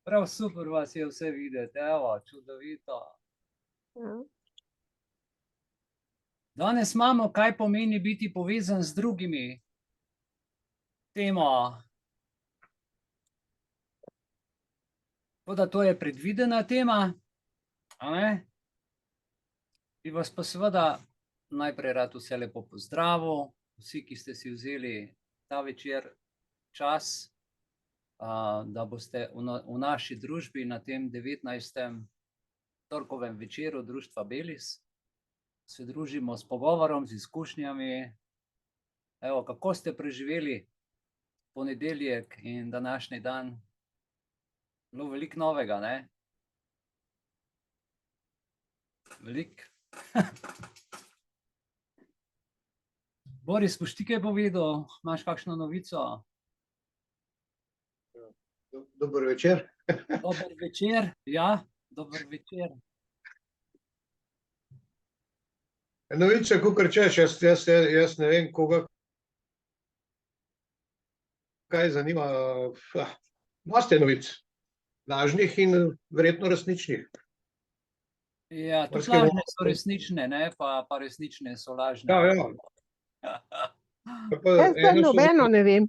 Prav super vas je vse videti, evo, čudovito. Ja. Danes imamo, kaj pomeni biti povezan z drugimi. Temo. Tako da to je predvidena tema, a ne? Bi vas pa seveda najprej rad vse lepo pozdravil, vsi, ki ste si vzeli ta večer čas, da boste v naši družbi na tem 19. torkovem večeru Društva Belis. Se družimo s pogovorom, z izkušnjami. Evo, kako ste preživeli ponedeljek in današnji dan? Bilo veliko novega, ne? Veliko. Boris, boš ti kaj povedal? Imaš kakšno novico? Dober večer. Dober večer, ja, dober večer. Novice, kakor češ, jaz ne vem, koga kaj zanima. Dosti je novic, lažnih in verjetno resničnih. Ja, tudi lažne so resnične, ne, pa resnične so lažne. Ja. Jaz za nobeno ne vem.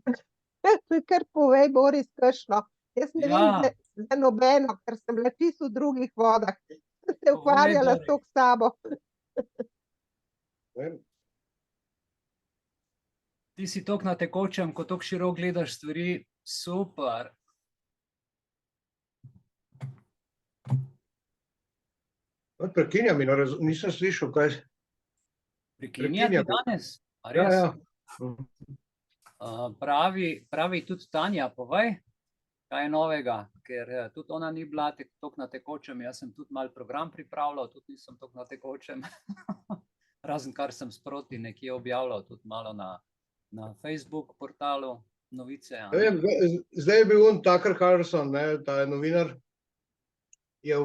Kar povej, Boris, kakšno. Jaz ne vem za nobeno, ker sem bila čisto v drugih vodah. Se ukvarjala s to k sabo. Ti si toliko na tekočem, ko toliko široko gledaš stvari, super. Prekinjam, nisem slišal, kaj. Prekinjati danes? A res? Ja. Pravi tudi Tanja, povej, kaj je novega, ker tudi ona ni bila toliko na tekočem, jaz sem tudi malo program pripravljal, tudi nisem toliko na tekočem. Razen kar sem sproti nekje objavljal, tudi malo na Facebook portalu novice. Zdaj je bil on Tucker Carlson, ta je novinar, je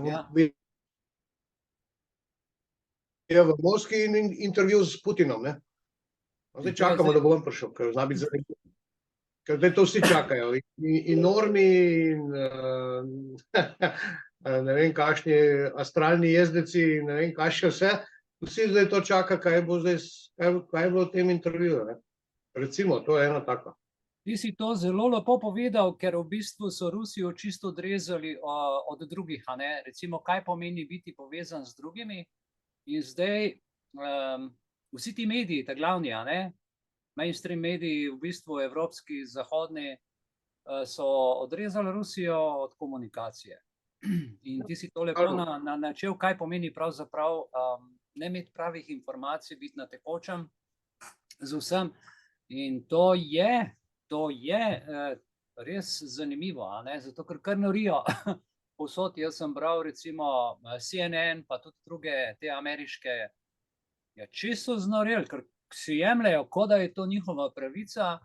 v Moskvi in intervju s Putinom. Zdaj čakamo, da bo on prišel, ker zna biti zanimivo. Ker zdaj to vsi čakajo. In normi, in ne vem, kakšni astralni jezdeci, ne vem, kaj še vse. Vsi zdaj to čaka, kaj bo v tem intervjuju. Recimo, to je ena taka. Ti si to zelo lepo povedal, ker v bistvu so Rusijo čisto odrezali od drugih, a ne? Recimo, kaj pomeni biti povezan z drugimi. In zdaj vsi ti mediji, ta glavni, a ne? Mainstream mediji, v bistvu evropski, zahodni, so odrezali Rusijo od komunikacije. In ti si to lepo načel, kaj pomeni pravzaprav ne imeti pravih informacij, biti na tekočem z vsem. In to je res zanimivo, a ne? Zato, ker kar norijo. Povsod, jaz sem bral recimo CNN, pa tudi druge te ameriške, čisto znoreli, ker si jemljajo, kot da je to njihova pravica,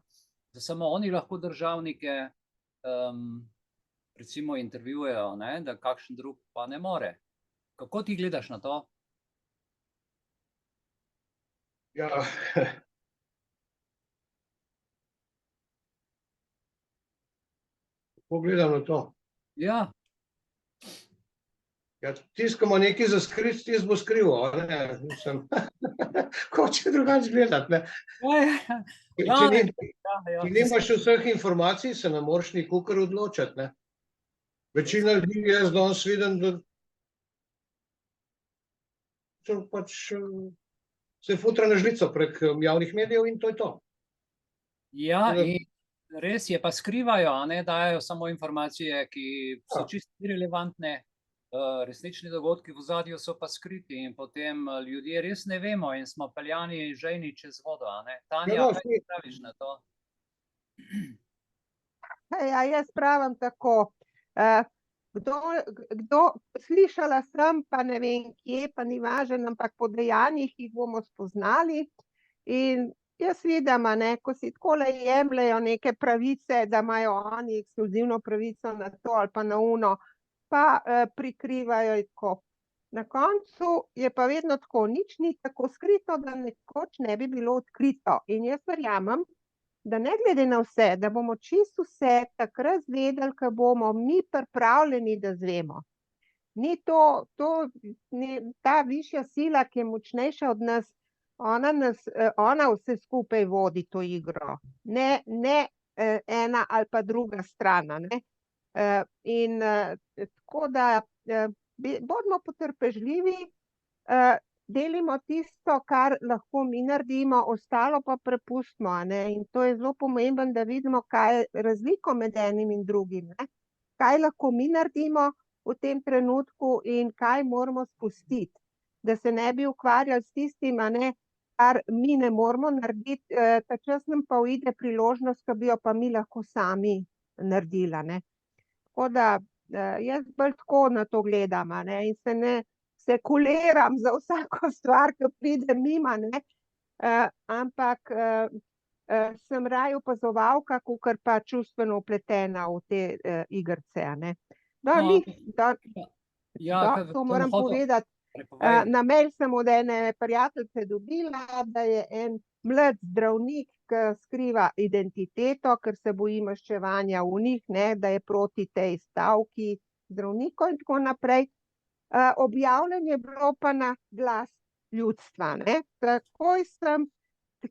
da samo oni lahko državnike recimo intervjujejo, da kakšen drug pa ne more. Kako ti gledaš na to? Ja, kako gledam na to? Ja. Ja, tiskamo nekaj za skrit, tis bo skrivo, ne, mislim, hoče drugače gledati, ne. Če nimaš vseh informacij, se ne moreš nikakor odločati, ne. Večina ljudi jaz danes vidim, da pač se futra na žlico prek javnih medijev in to je to. Ja, in res je, pa skrivajo, a ne, dajo samo informacije, ki so čisto irelevantne. Resnični dogodki v ozadju so pa skriti in potem ljudje res ne vemo in smo peljani žejni čez vodo, a ne? Tanja, kaj praviš na to? Ja, jaz pravim tako. Slišala sem, pa ne vem kje, pa ni važno, ampak po dejanjih jih bomo spoznali. In jaz vidim, ko si takole jemljajo neke pravice, da imajo oni ekskluzivno pravico na to ali pa na ono, pa prikrivajo tako. Na koncu je pa vedno tako, nič ni tako skrito, da nekoč ne bi bilo odkrito. In jaz verjamem, da ne glede na vse, da bomo čisto vse takrat zvedeli, ko bomo mi pripravljeni, da zvemo. Ni ta višja sila, ki je močnejša od nas, ona vse skupaj vodi to igro. Ne ena ali pa druga strana, ne. Tako da bodimo potrpežljivi, delimo tisto, kar lahko mi naredimo, ostalo pa prepustimo, a ne. In to je zelo pomembno, da vidimo, kaj je razliko med enim in drugim, ne. Kaj lahko mi naredimo v tem trenutku in kaj moramo spustiti, da se ne bi ukvarjali s tistim, a ne, kar mi ne moramo narediti, tačas nam pa uide priložnost, ki bi jo pa mi lahko sami naredila, ne. Tako da jaz bolj tako na to gledam, a ne, in se ne sekuliram za vsako stvar, ki pride mimo, ne, ampak sem raje opazovalka, kakor pa čustveno vpletena v te igrice, a ne. No, to moram povedati. Na mail sem od ene prijateljice dobila, da je en mlad zdravnik, ki skriva identiteto, ker se boji maščevanja v njih, ne, da je proti tej stavki zdravnikov in tako naprej. Objavljen je bilo pa na Glas ljudstva, ne.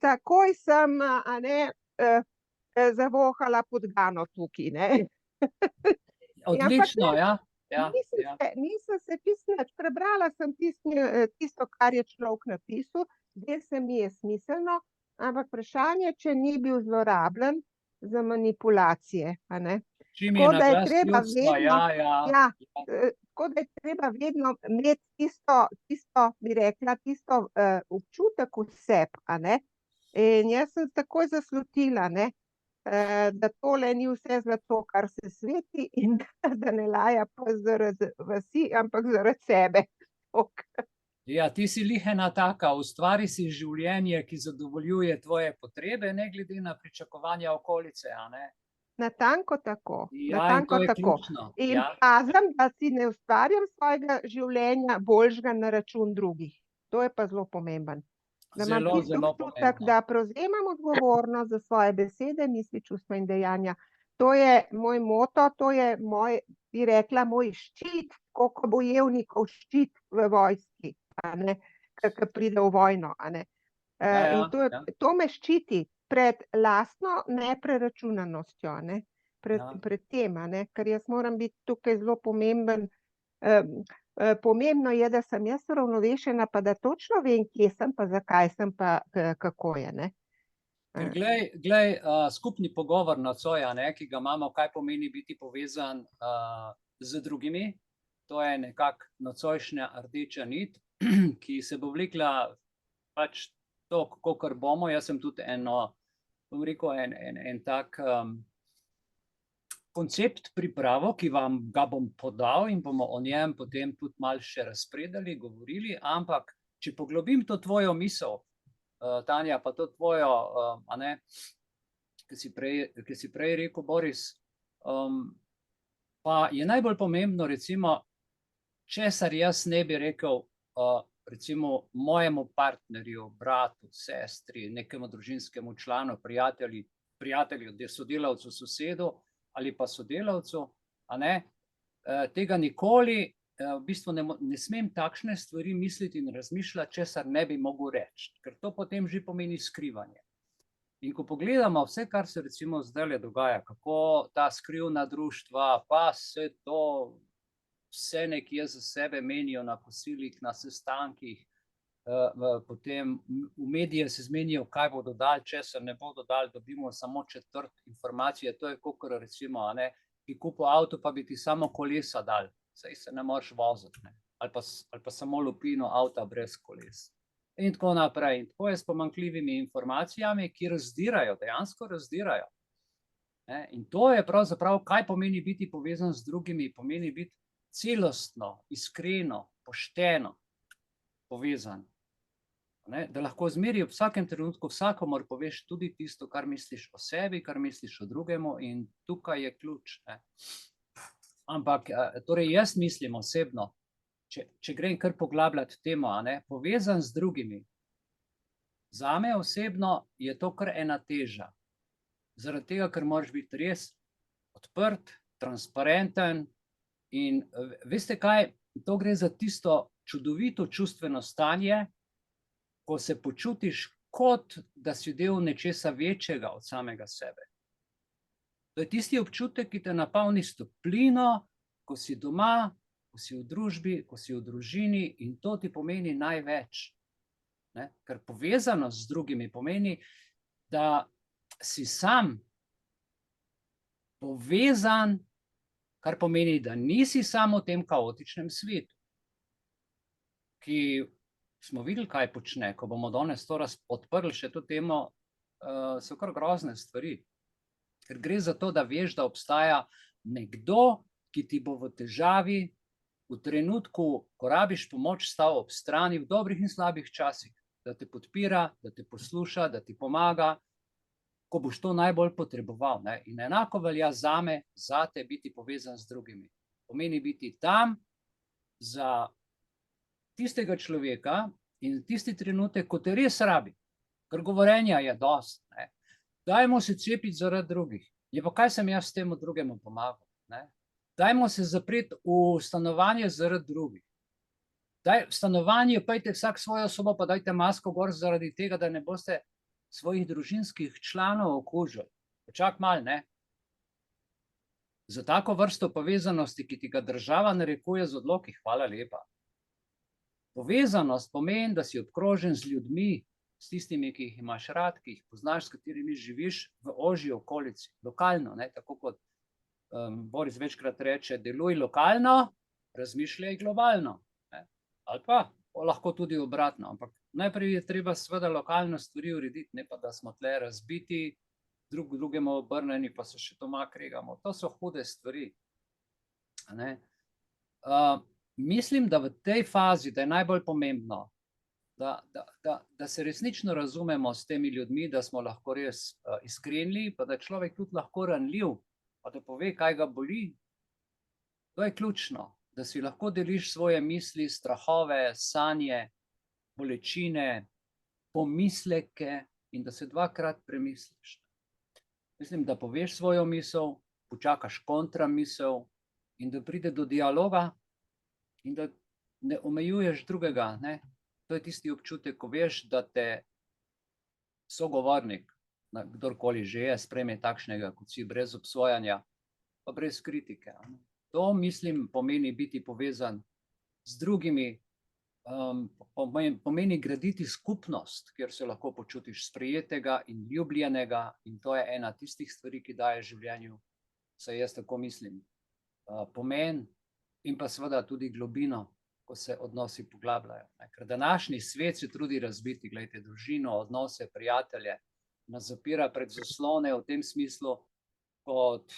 Takoj sem, a ne, zavohala podgano tukaj, ne. Odlično, ja. Nisem se čisto nič, prebrala sem tisto, kar je človek napisal, zdaj se mi je smiselno, ampak vprašanje, če ni bil zlorabljen za manipulacije, a ne. Tako da je treba vedno imeti tisto, bi rekla, tisto občutek v sebi, a ne. In jaz sem takoj zaslutila, ne, da tole ni vse zato, kar se sveti in da ne laja pa zaradi vasi, ampak zaradi sebe. Ja, ti si glih ena taka, ustvari si življenje, ki zadovoljuje tvoje potrebe, ne glede na pričakovanja okolice, a ne? Natanko tako. Ja, in to je ključno. In pazim, da si ne ustvarjam svojega življenja boljšega na račun drugih. To je pa zelo pomembno. Da imam tisti občutek, da prevzemam odgovornost za svoje besede, misli, čustva in dejanja. To je moj moto, to je moj, bi rekla, moj ščit, koliko bojevnikov ščit v vojski, a ne, ki pride v vojno, a ne. In to me ščiti pred lastno nepreračunanostjo, ne, pred tem, a ne, ker jaz moram biti tukaj zelo pomemben. Pomembno je, da sem jaz uravnovešena, pa da točno vem, kje sem, pa zakaj sem, pa kako je, ne. Glej, skupni pogovor nocoj, a ne, ki ga imamo, kaj pomeni biti povezan z drugimi, to je nekako nocojšnja rdeča nit, ki se bo vlekla pač to, kakor bomo. Jaz sem tudi bom rekel, en tak koncept pripravo, ki vam ga bom podal in bomo o njem potem tudi malo še razpredali, govorili, ampak če poglobim to tvojo misel, Tanja, pa to tvojo, a ne, ki si prej rekel, Boris, pa je najbolj pomembno, recimo, česar jaz ne bi rekel, recimo, mojemu partnerju, bratu, sestri, nekemu družinskemu članu, prijatelju, sodelavcu, sosedu ali pa sodelavcu, a ne, tega nikoli, v bistvu ne smem takšne stvari misliti in razmišljati, česar ne bi mogel reči, ker to potem že pomeni skrivanje. In ko pogledamo vse, kar se recimo zdajle dogaja, kako ta skrivna društva, pa se to vse nekje za sebe menijo na kosilih, na sestankih, potem v medije se zmenijo, kaj bodo dali, česar ne bodo dali, dobimo samo četrt informacije, to je kakor recimo, a ne, ki kupil avto, pa bi ti samo kolesa dali, saj se ne moreš voziti, ne, ali pa samo lupino avta brez koles. In tako naprej. In tako je s pomanjkljivimi informacijami, ki razdirajo, dejansko razdirajo. In to je pravzaprav, kaj pomeni biti povezan z drugimi, pomeni biti celostno, iskreno, pošteno povezan. Da lahko zmeri v vsakem trenutku vsakomur poveš tudi tisto, kar misliš o sebi, kar misliš o drugemu, in tukaj je ključ. Ampak, torej jaz mislim osebno, če grem kar poglabljati temo, povezan z drugimi, zame osebno je to kar ena teža. Zaradi tega, ker moraš biti res odprt, transparenten in veste kaj, to gre za tisto čudovito čustveno stanje, ko se počutiš, kot da si del nečesa večjega od samega sebe. To je tisti občutek, ki te napolni s toplino, ko si doma, ko si v družbi, ko si v družini in to ti pomeni največ. Ne? Ker povezanost z drugimi pomeni, da si sam povezan, kar pomeni, da nisi samo v tem kaotičnem svetu, ki smo videli, kaj počne, ko bomo danes to odprli še to temo, so kar grozne stvari. Ker gre za to, da veš, da obstaja nekdo, ki ti bo v težavi, v trenutku, ko rabiš pomoč, stal ob strani v dobrih in slabih časih, da te podpira, da te posluša, da ti pomaga, ko boš to najbolj potreboval. Ne? In enako velja zame, zate biti povezan z drugimi. Pomeni biti tam za tistega človeka in tisti trenutek, ko te res rabi. Ker govorenja je dosti. Ne? Dajmo se cepiti zaradi drugih. Je pa kaj sem jaz s temu drugemu pomagal? Ne? Dajmo se zapreti v stanovanje zaradi drugih. Daj, v stanovanje pejte vsak svojo sobo, pa dajte masko gor zaradi tega, da ne boste svojih družinskih članov okužili. Počak mal, ne? Za tako vrsto povezanosti, ki ti ga država narekuje z odloki, hvala lepa. Povezanost pomeni, da si obkrožen z ljudmi, s tistimi, ki jih imaš rad, ki jih poznaš, s katerimi živiš v ožji okolici, lokalno, ne? Tako kot Boris večkrat reče, deluj lokalno, razmišljaj globalno. Ne? Ali pa lahko tudi obratno, ampak najprej je treba seveda lokalno stvari urediti, ne pa da smo tle razbiti, drugemu obrnjeni, pa se še doma kregamo. To so hude stvari. Ne? Mislim, da v tej fazi, da je najbolj pomembno, da se resnično razumemo s temi ljudmi, da smo lahko res iskreni, pa da je človek tudi lahko ranljiv, pa da pove, kaj ga boli. To je ključno, da si lahko deliš svoje misli, strahove, sanje, bolečine, pomisleke in da se dvakrat premisliš. Mislim, da poveš svojo misel, počakaš kontramisel in da pride do dialoga in da ne omejuješ drugega. Ne? To je tisti občutek, ko veš, da te sogovornik, kdorkoli že je, sprejme takšnega, kot si, brez obsojanja, pa brez kritike. To, mislim, pomeni biti povezan z drugimi, pomeni graditi skupnost, kjer se lahko počutiš sprejetega in ljubljenega in to je ena tistih stvari, ki daje življenju, saj jaz tako mislim, pomen in pa seveda tudi globino, ko se odnosi poglabljajo. Ker današnji svet se trudi razbiti, gledajte, družino, odnose, prijatelje, nas zapira pred zaslone v tem smislu, kot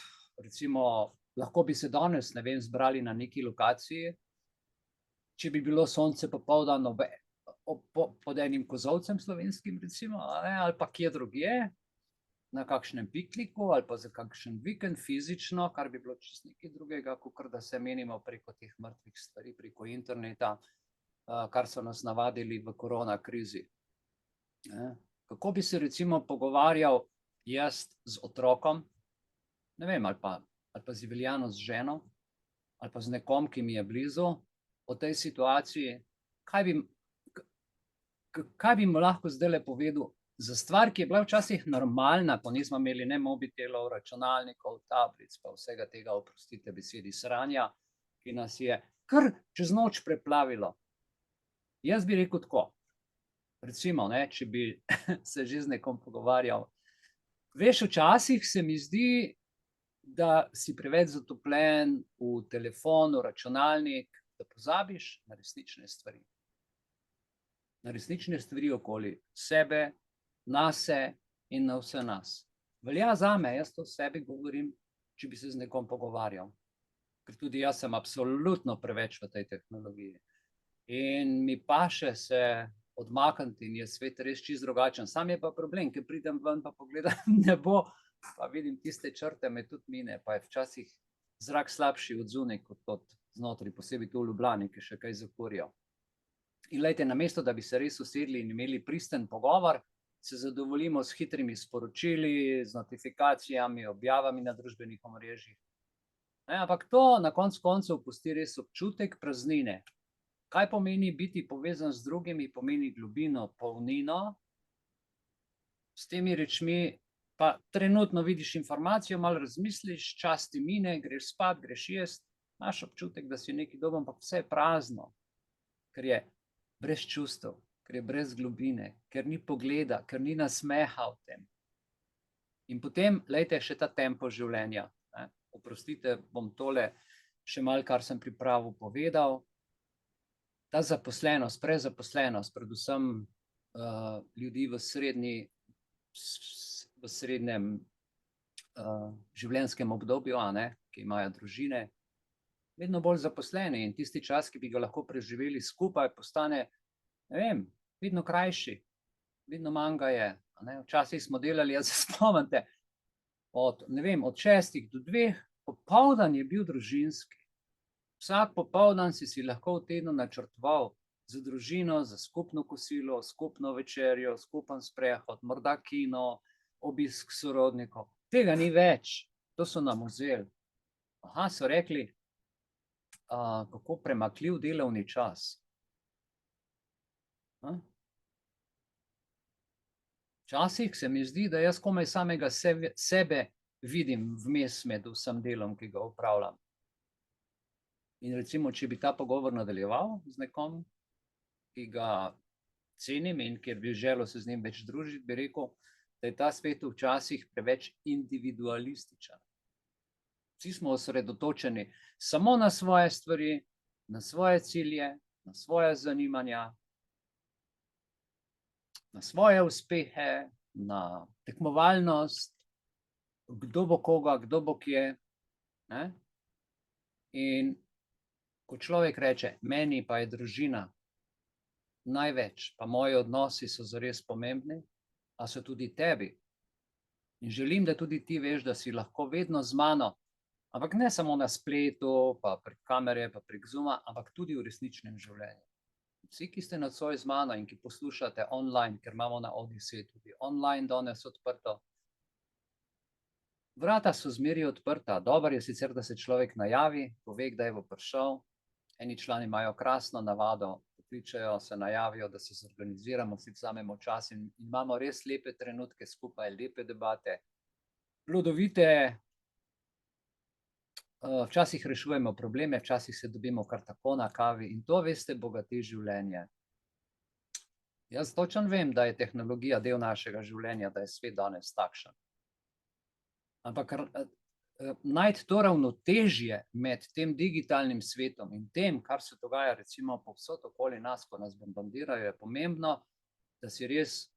recimo, lahko bi se danes, ne vem, zbrali na neki lokaciji, če bi bilo sonce popoldan pod enim kozolcem slovenskim, recimo, ali pa kje drugje, na kakšnem pikniku, ali pa za kakšen vikend fizično, kar bi bilo čisto nekaj drugega, kakor da se menimo preko teh mrtvih stvari, preko interneta, kar so nas navadili v korona krizi. Kako bi se recimo pogovarjal jaz z otrokom, ne vem, ali pa z Iveljano, z ženo, ali pa z nekom, ki mi je blizu, o tej situaciji, kaj bi mu lahko zdajle povedal za stvar, ki je bila včasih normalna, ko nismo imeli ne mobitelov, računalnikov, tablic, pa vsega tega, oprostite besedi, sranja, ki nas je kar čez noč preplavilo. Jaz bi rekel tako, recimo, ne, če bi se že z nekom pogovarjal. Veš, včasih se mi zdi, da si preveč zatopljen v telefon, v računalnik, da pozabiš na resnične stvari. Na resnične stvari okoli sebe, nase in na vse nas. Velja zame, jaz to sebi govorim, če bi se z nekom pogovarjal. Ker tudi jaz sem absolutno preveč v tej tehnologiji. In mi paše se odmakniti in je svet res čisto drugačen. Sam je pa problem, ker pridem ven pa pogledam nebo, pa vidim tiste črte, me tudi mine, pa je včasih zrak slabši od zunaj kot znotraj, posebej tu v Ljubljani, ki še kaj zakurijo. In lejte, namesto, da bi se res usedli in imeli pristen pogovor, se zadovoljimo s hitrimi sporočili, z notifikacijami, objavami na družbenih omrežjih. Ampak to na koncu koncev pusti res občutek praznine. Kaj pomeni biti povezan z drugimi, pomeni globino, polnino. S temi rečmi pa trenutno vidiš informacijo, malo razmisliš, čas ti mine, greš spat, greš jest, imaš občutek, da si nekaj dobil, ampak vse je prazno, ker je brez čustev, ker je brez globine, ker ni pogleda, ker ni nasmeha v tem. In potem, lejte, še ta tempo življenja. Oprostite, bom tole še malo, kar sem pripravil, povedal. Ta zaposlenost, prezaposlenost, predvsem ljudi v srednjem življenjskem obdobju, ki imajo družine, vedno bolj zaposleni, in tisti čas, ki bi ga lahko preživeli skupaj, postane, ne vem, vedno krajši, vedno manj ga je. Včasih smo delali, jaz se spomnite, od 6 do 2, popoldan je bil družinski. Vsak popoldan si lahko v tednu načrtoval za družino, za skupno kosilo, skupno večerjo, skupen sprehod, morda kino, obisk sorodnikov. Tega ni več, to so nam vzeli. So rekli, kako premakljiv delovni čas. Včasih se mi zdi, da jaz komaj samega sebe vidim vmes med vsem delom, ki ga opravljam. In recimo, če bi ta pogovor nadaljeval z nekom, ki ga cenim in kjer bi želel se z njim več družiti, bi rekel, da je ta svet včasih preveč individualističen. Vsi smo osredotočeni samo na svoje stvari, na svoje cilje, na svoje zanimanja, na svoje uspehe, na tekmovalnost, kdo bo koga, kdo bo kje. In ko človek reče, meni pa je družina največ, pa moji odnosi so zares pomembni, a so tudi tebi. In želim, da tudi ti veš, da si lahko vedno z mano, ampak ne samo na spletu, pa prek kamere, pa prek Zooma, ampak tudi v resničnem življenju. Vsi, ki ste nocoj z mano in ki poslušate online, ker imamo na Odisiji tudi online danes odprto, vrata so zmeraj odprta. Dobro je sicer, da se človek najavi, pove, kdaj bo prišel. Eni člani imajo krasno navado, pokličejo, se najavijo, da se zorganiziramo, vsi vzamemo čas in imamo res lepe trenutke skupaj, lepe debate, plodovite. Včasih rešujemo probleme, včasih se dobimo kar tako na kavi in to, veste, bogati življenje. Jaz točno vem, da je tehnologija del našega življenja, da je svet danes takšen. Ampak najti to ravnotežje med tem digitalnim svetom in tem, kar se dogaja recimo povsod okoli nas, ko nas bombardirajo, je pomembno, da si res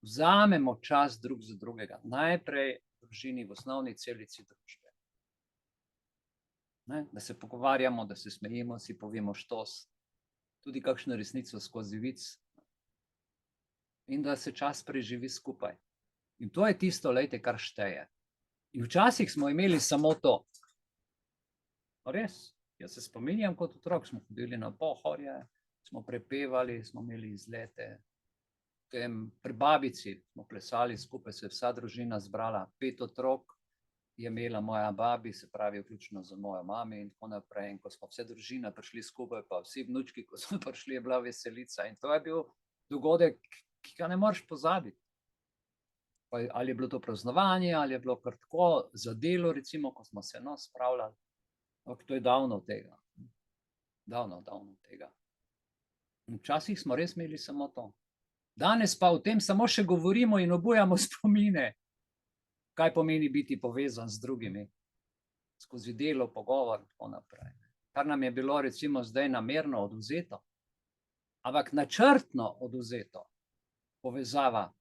vzamemo čas drug za drugega. Najprej v družini, v osnovni celici družbe. Da se pogovarjamo, da se smejimo, si povemo štos, tudi kakšno resnico skozi vic in da se čas preživi skupaj. In to je tisto, lejte, kar šteje. In včasih smo imeli samo to. Res, jaz se spominjam kot otrok, smo hodili na Pohorje, smo prepevali, smo imeli izlete. Pri babici smo plesali skupaj, se je vsa družina zbrala, 5 otrok je imela moja babi, se pravi vključno z mojo mami in tako naprej. In ko smo vse družina prišli skupaj, pa vsi vnučki, ko smo prišli, je bila veselica. In to je bil dogodek, ki ga ne moreš pozabiti. Ali je bilo to praznovanje, ali je bilo kar tako za delo, recimo, ko smo se spravljali. To je davno tega. Davno tega. Včasih smo res imeli samo to. Danes pa o tem samo še govorimo in obujamo spomine. Kaj pomeni biti povezan z drugimi, skozi delo, pogovor in tako naprej. Kar nam je bilo recimo zdaj namerno odvzeto, ampak načrtno odvzeto, povezava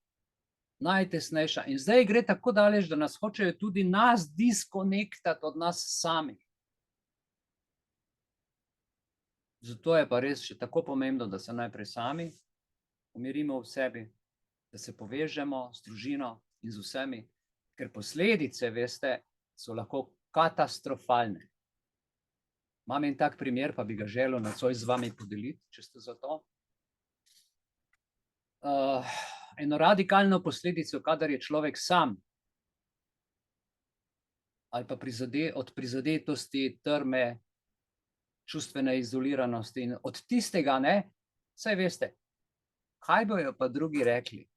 najtesnejša. In zdaj gre tako daleč, da nas hočejo tudi nas diskonektati od nas samih. Zato je pa res še tako pomembno, da se najprej sami umirimo v sebi, da se povežemo z družino in z vsemi. Ker posledice, veste, so lahko katastrofalne. Imam en tak primer, pa bi ga želel nocoj z vami podeliti, če ste za to. eno radikalno posledico, kadar je človek sam ali pa od prizadetosti, trme, čustvene izoliranosti in od tistega, ne, saj veste, kaj bojo pa drugi rekli?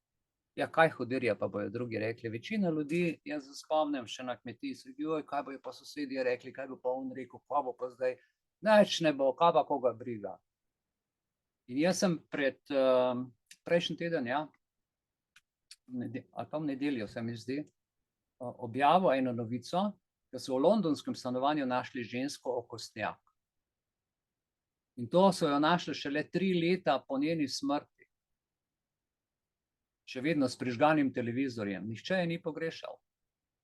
Ja, kaj hudirja pa bojo drugi rekli? Večina ljudi, jaz se spomnim še na kmetiji, joj, kaj bojo pa sosedje rekli, kaj bo pa on rekel, kaj bo pa zdaj, nič ne bo, kaj pa koga briga. In jaz sem prejšnji teden, ja, ali pa v nedeljo se mi zdi, objavil eno novico, da so v londonskem stanovanju našli žensko okostnjak. In to so jo našli šele 3 leta po njeni smrti. Še vedno s prižganim televizorjem. Nihče je ni pogrešal,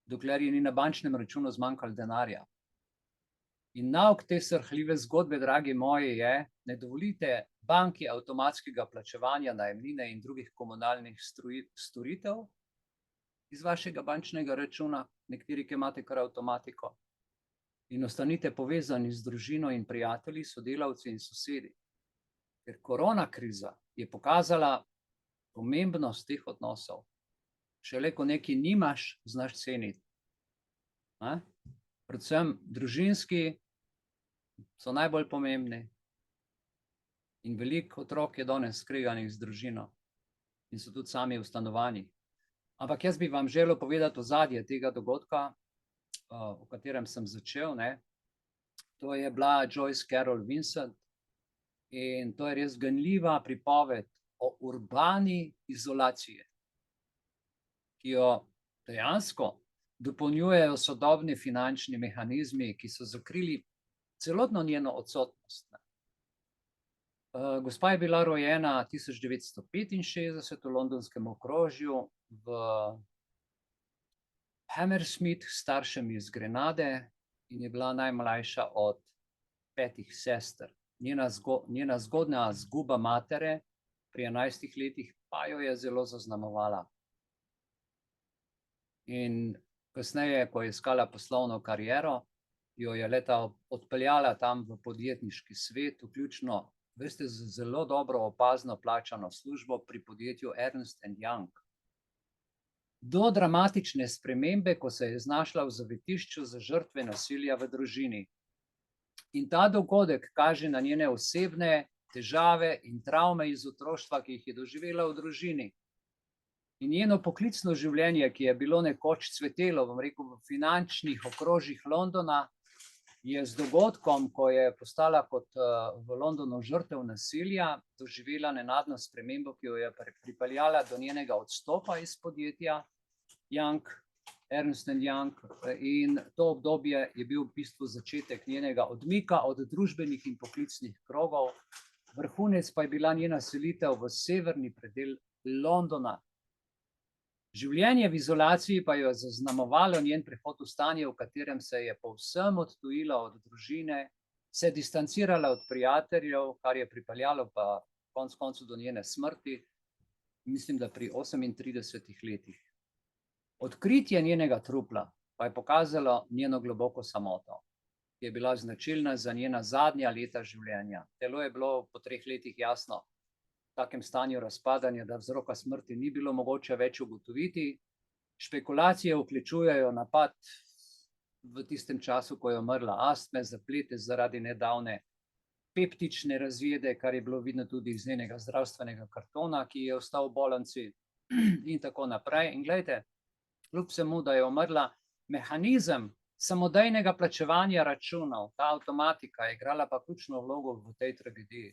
dokler je ni na bančnem računu zmanjkalo denarja. In nauk te srhljive zgodbe, dragi moji, je, ne dovolite banki avtomatskega plačevanja najemnine in drugih komunalnih storitev iz vašega bančnega računa, nekateri, ki imate kar avtomatiko. In ostanite povezani z družino in prijatelji, sodelavci in sosedi. Ker korona kriza je pokazala pomembnost teh odnosov. Šele ko nekaj nimaš, znaš ceniti. Predvsem družinski so najbolj pomembni. In veliko otrok je danes skreganih z družino in so tudi sami v stanovanjih. Ampak jaz bi vam želel povedati ozadje tega dogodka, o katerem sem začel, ne. To je bila Joyce Carol Vincent in to je res ganljiva pripoved o urbani izolaciji, ki jo dejansko dopolnjujejo sodobni finančni mehanizmi, ki so zakrili celotno njeno odsotnost. Gospa je bila rojena 1965 v londonskem okrožju v Hammersmith, staršem iz Grenade, in je bila najmlajša od 5 sester. Njena zgodnja izguba matere pri 11 letih pa jo je zelo zaznamovala. In kasneje, ko je iskala poslovno kariero, jo je leta odpeljala tam v podjetniški svet, vključno, veste, z zelo dobro opazno plačano službo pri podjetju Ernst & Young. Do dramatične spremembe, ko se je znašla v zavetišču za žrtve nasilja v družini. In ta dogodek kaže na njene osebne težave in travme iz otroštva, ki jih je doživela v družini. In njeno poklicno življenje, ki je bilo nekoč cvetelo, bom rekel, v finančnih okrožjih Londona, je z dogodkom, ko je postala kot v Londonu žrtev nasilja, doživela nenadno spremembo, ki jo je pripeljala do njenega odstopa iz podjetja Ernst & Young, in to obdobje je bil v bistvu začetek njenega odmika od družbenih in poklicnih krogov. Vrhunec pa je bila njena selitev v severni predel Londona. Življenje v izolaciji pa jo je zaznamovalo njen prehod v stanje, v katerem se je povsem odtujila od družine, se distancirala od prijateljev, kar je pripeljalo pa konec koncev do njene smrti, mislim, da pri 38 letih. Odkritje njenega trupla pa je pokazalo njeno globoko samoto, ki je bila značilna za njena zadnja leta življenja. Telo je bilo po 3 letih jasno v takem stanju razpadanja, da vzroka smrti ni bilo mogoče več ugotoviti. Špekulacije vključujejo napad v tistem času, ko je umrla, astme, zaplete zaradi nedavne peptične razjede, kar je bilo vidno tudi iz njenega zdravstvenega kartona, ki je ostal v bolnici in tako naprej. In glejte, kljub vsemu, da je umrla, mehanizem samodejnega plačevanja računov, ta avtomatika je igrala pa ključno vlogo v tej tragediji.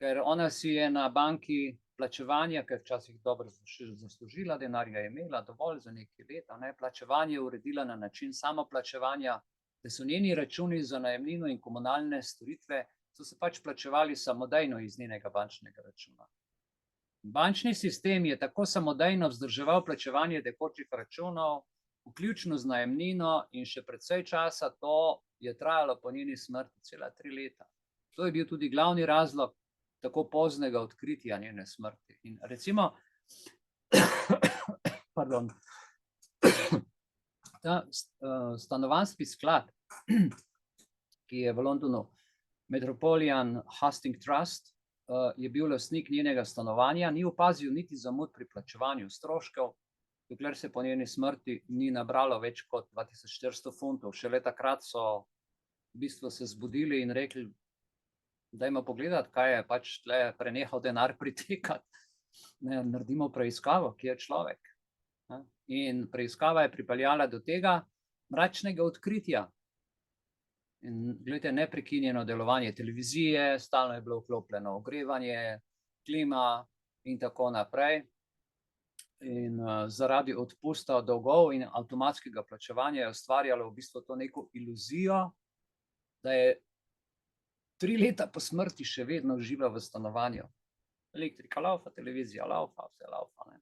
Ker ona si je na banki plačevanja, ker včasih dobro zaslužila, denarja je imela dovolj za nekaj leta, plačevanje uredila na način samoplačevanja, da so njeni računi za najemnino in komunalne storitve so se pač plačevali samodejno iz njenega bančnega računa. Bančni sistem je tako samodejno vzdrževal plačevanje tekočih računov, vključno z najemnino, in še precej časa to je trajalo po njeni smrti, cela 3 leta. To je bil tudi glavni razlog tako poznega odkritja njene smrti. In recimo, ta stanovanjski sklad, ki je v Londonu Metropolitan Housing Trust, je bil lastnik njenega stanovanja, ni opazil niti zamud pri plačevanju stroškov, dokler se po njeni smrti ni nabralo več kot 2400 funtov. Šele takrat so v bistvu se zbudili in rekli, dajmo pogledati, kaj je pač tle prenehal denar pritekati. Naredimo preiskavo, kje je človek. In preiskava je pripeljala do tega mračnega odkritja. In gledajte, neprekinjeno delovanje televizije, stalno je bilo vklopljeno ogrevanje, klima in tako naprej. In zaradi odpusta dolgov in avtomatskega plačevanja je ustvarjalo v bistvu to neko iluzijo, da je 3 leta po smrti še vedno uživa v stanovanju. Elektrika laufa, televizija laufa, vse laufa. Ne?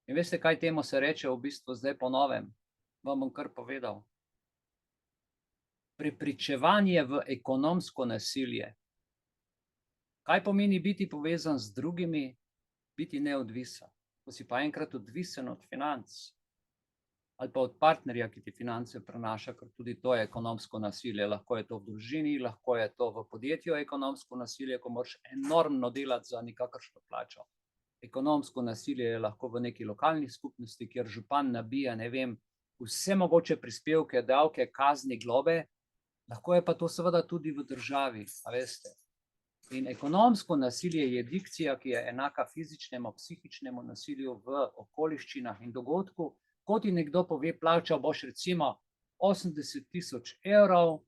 In veste, kaj temu se reče v bistvu zdaj po novem? Vam bom kar povedal. Prepričevanje v ekonomsko nasilje. Kaj pomeni biti povezan z drugimi? Biti neodvisen. Ko si pa enkrat odvisen od financ ali pa od partnerja, ki ti finance prenaša, ker tudi to je ekonomsko nasilje. Lahko je to v družini, lahko je to v podjetju ekonomsko nasilje, ko moraš enormno delati za nikakršno plačo. Ekonomsko nasilje je lahko v neki lokalni skupnosti, kjer župan nabija, ne vem, vse mogoče prispevke, davke, kazni, globe. Lahko je pa to seveda tudi v državi, a veste. In ekonomsko nasilje je dikcija, ki je enaka fizičnemu, psihičnemu nasilju v okoliščinah in dogodku. Ko ti nekdo pove, plačal boš recimo 80 000 evrov,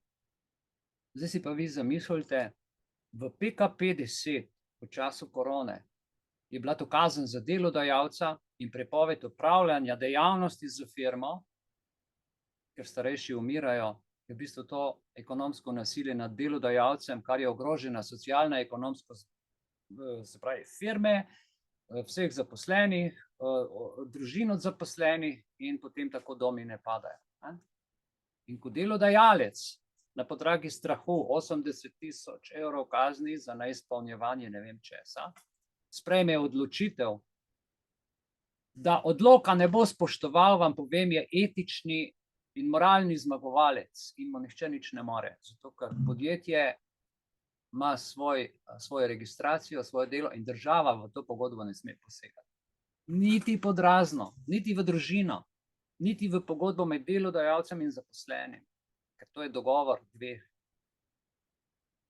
zdaj si pa vi zamislite, v PKP10 v času korone je bila to kazen za delodajalca in prepoved opravljanja dejavnosti z firmo, ker starejši umirajo, je v bistvu to ekonomsko nasilje nad delodajalcem, kar je ogrožena socialna, ekonomsko, se pravi, firme, vseh zaposlenih, družin od zaposlenih in potem tako domine padajo. In ko delodajalec na podlagi strahu 80 000 evrov kazni za neizpolnjevanje ne vem česa, sprejme odločitev, da odloka ne bo spoštoval, vam povem, je etični in moralni zmagovalec in mu nihče nič ne more. Zato, ker podjetje ima svojo registracijo, svoje delo in država v to pogodbo ne sme posegati. Niti pod razno, niti v družino, niti v pogodbo med delodajalcem in zaposlenim, ker to je dogovor dveh.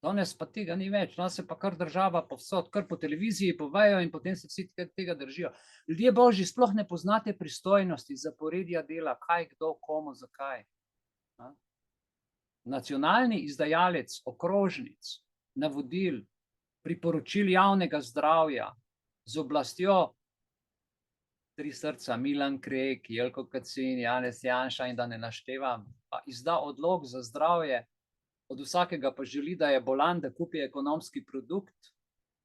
Danes pa tega ni več, danes se pa kar država povsod, kar po televiziji povejo in potem se vsi tega držijo. Ljudje božji, sploh ne poznate pristojnosti, zaporedja dela, kaj, kdo, komu, zakaj. Nacionalni izdajalec okrožnic, navodil, priporočil javnega zdravja z oblastjo 3 srca, Milan Krek, Jelko Kacin, Janez Janša in da ne naštevam, pa izda odlok za zdravje, od vsakega pa želi, da je bolan, da kupi ekonomski produkt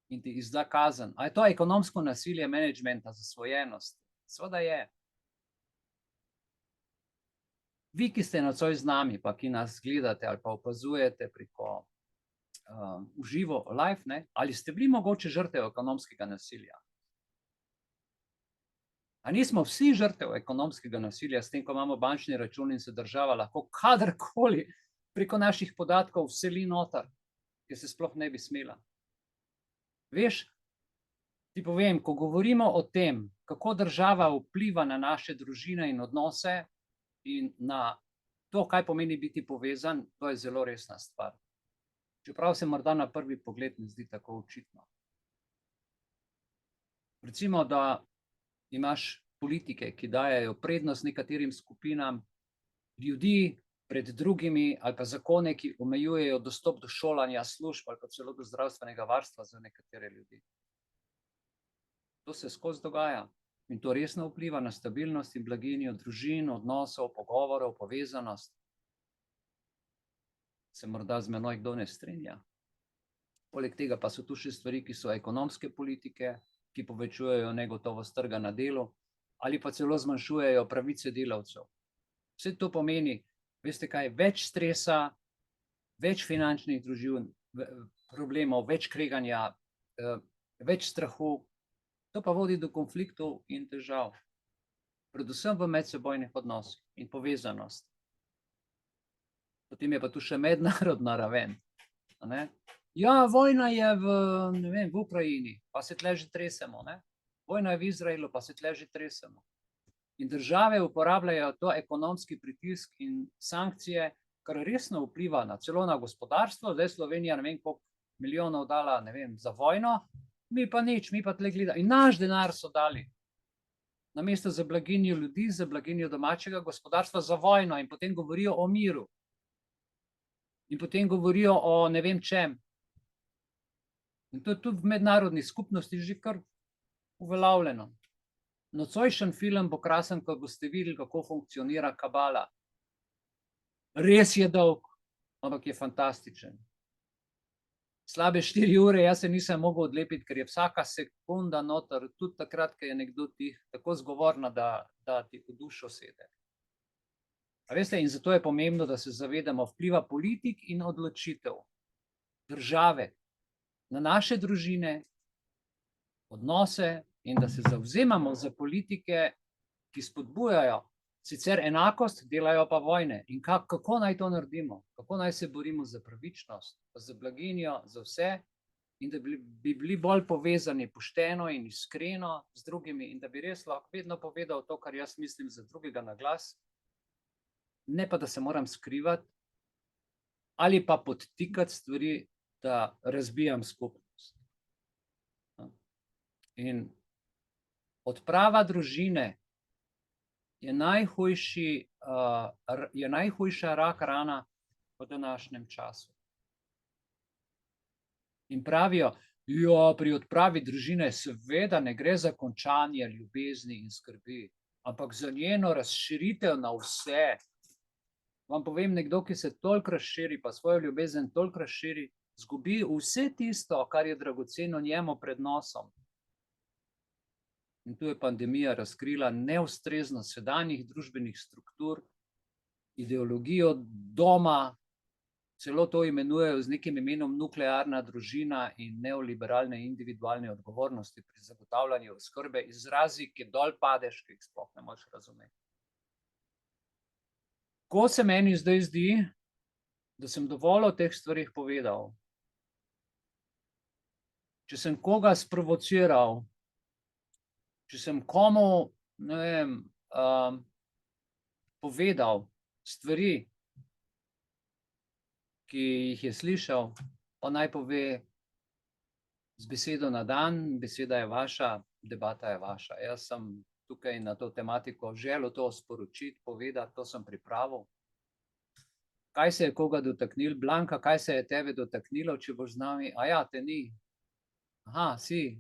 in ti izda kazen. A je to ekonomsko nasilje menedžmenta, zasvojenost? Seveda je. Vi, ki ste nocoj z nami, pa ki nas gledate ali pa opazujete preko v živo live, ne? Ali ste bili mogoče žrtev ekonomskega nasilja? A nismo vsi žrtev ekonomskega nasilja, s tem, ko imamo bančni račun in se država lahko kadarkoli preko naših podatkov vseli noter, ki se sploh ne bi smela. Veš, ti povem, ko govorimo o tem, kako država vpliva na naše družine in odnose in na to, kaj pomeni biti povezan, to je zelo resna stvar. Čeprav se morda na prvi pogled ne zdi tako očitno. Recimo, da imaš politike, ki dajejo prednost nekaterim skupinam ljudi pred drugimi, ali pa zakone, ki omejujejo dostop do šolanja, služb ali pa celo do zdravstvenega varstva za nekatere ljudi. To se skozi dogaja in to resno vpliva na stabilnost in blaginjo družin, odnosov, pogovorov, povezanost. Se morda z menoj kdo ne strinja. Poleg tega pa so tu še stvari, ki so ekonomske politike, ki povečujejo negotovost trga na delu ali pa celo zmanjšujejo pravice delavcev. Vse to pomeni, veste kaj, več stresa, več finančnih družin, problemov, več kreganja, več strahu. To pa vodi do konfliktov in težav. Predvsem v medsebojnih odnosih in povezanost. Potem je pa tu še mednarodna raven. Ja, vojna je ne vem, v Ukrajini, pa se tle že tresemo, ne? Vojna je v Izraelu, pa se tle že tresemo. In države uporabljajo to ekonomski pritisk in sankcije, kar resno vpliva celo na gospodarstvo. Zdaj Slovenija ne vem koliko milijonov dala, ne vem, za vojno, mi pa nič, mi pa tle gledamo. In naš denar so dali. Namesto za blaginjo ljudi, za blaginjo domačega gospodarstva, za vojno, in potem govorijo o miru. In potem govorijo o ne vem čem. In to je tudi v mednarodni skupnosti že kar uveljavljeno. Nocojšen film bo krasen, ko boste videli, kako funkcionira kabala. Res je dolg, ampak je fantastičen. Slabe 4 ure, jaz se nisem mogel odlepiti, ker je vsaka sekunda noter, tudi takrat, ko je nekdo tih, tako zgovorna, da ti v dušo sede. A veste, in zato je pomembno, da se zavedamo vpliva politik in odločitev države na naše družine, odnose, in da se zavzemamo za politike, ki spodbujajo sicer enakost, delajo pa vojne. In kako naj to naredimo? Kako naj se borimo za pravičnost, za blaginjo, za vse, in da bi bili bolj povezani pošteno in iskreno z drugimi, in da bi res lahko vedno povedal to, kar jaz mislim za drugega na glas, ne pa, da se moram skrivati ali pa podtikati stvari, da razbijam skupnost. In odprava družine je najhujša rak rana v današnjem času. In pravijo, pri odpravi družine seveda ne gre za končanje ljubezni in skrbi, ampak za njeno razširitev na vse. Vam povem, nekdo, ki se toliko razširi, pa svojo ljubezen toliko razširi, zgubi vse tisto, kar je dragoceno njemu pred nosom. In tu je pandemija razkrila neustreznost sedanjih družbenih struktur, ideologijo doma, celo to imenujejo z nekim imenom nuklearna družina in neoliberalne individualne odgovornosti pri zagotavljanju oskrbe, izrazi, ki dol padeš, ki jih sploh ne moreš razumeti. Ko se meni zdaj zdi, da sem dovolj o teh stvarih povedal, če sem koga sprovociral, če sem komu, ne vem, povedal stvari, ki jih je slišal, pa naj pove z besedo na dan, beseda je vaša, debata je vaša. Jaz sem tukaj na to tematiko želel to sporočiti, povedati, to sem pripravil. Kaj se je koga dotaknil? Blanka, kaj se je tebe dotaknilo, če boš z nami? A ja, te ni. Aha, si.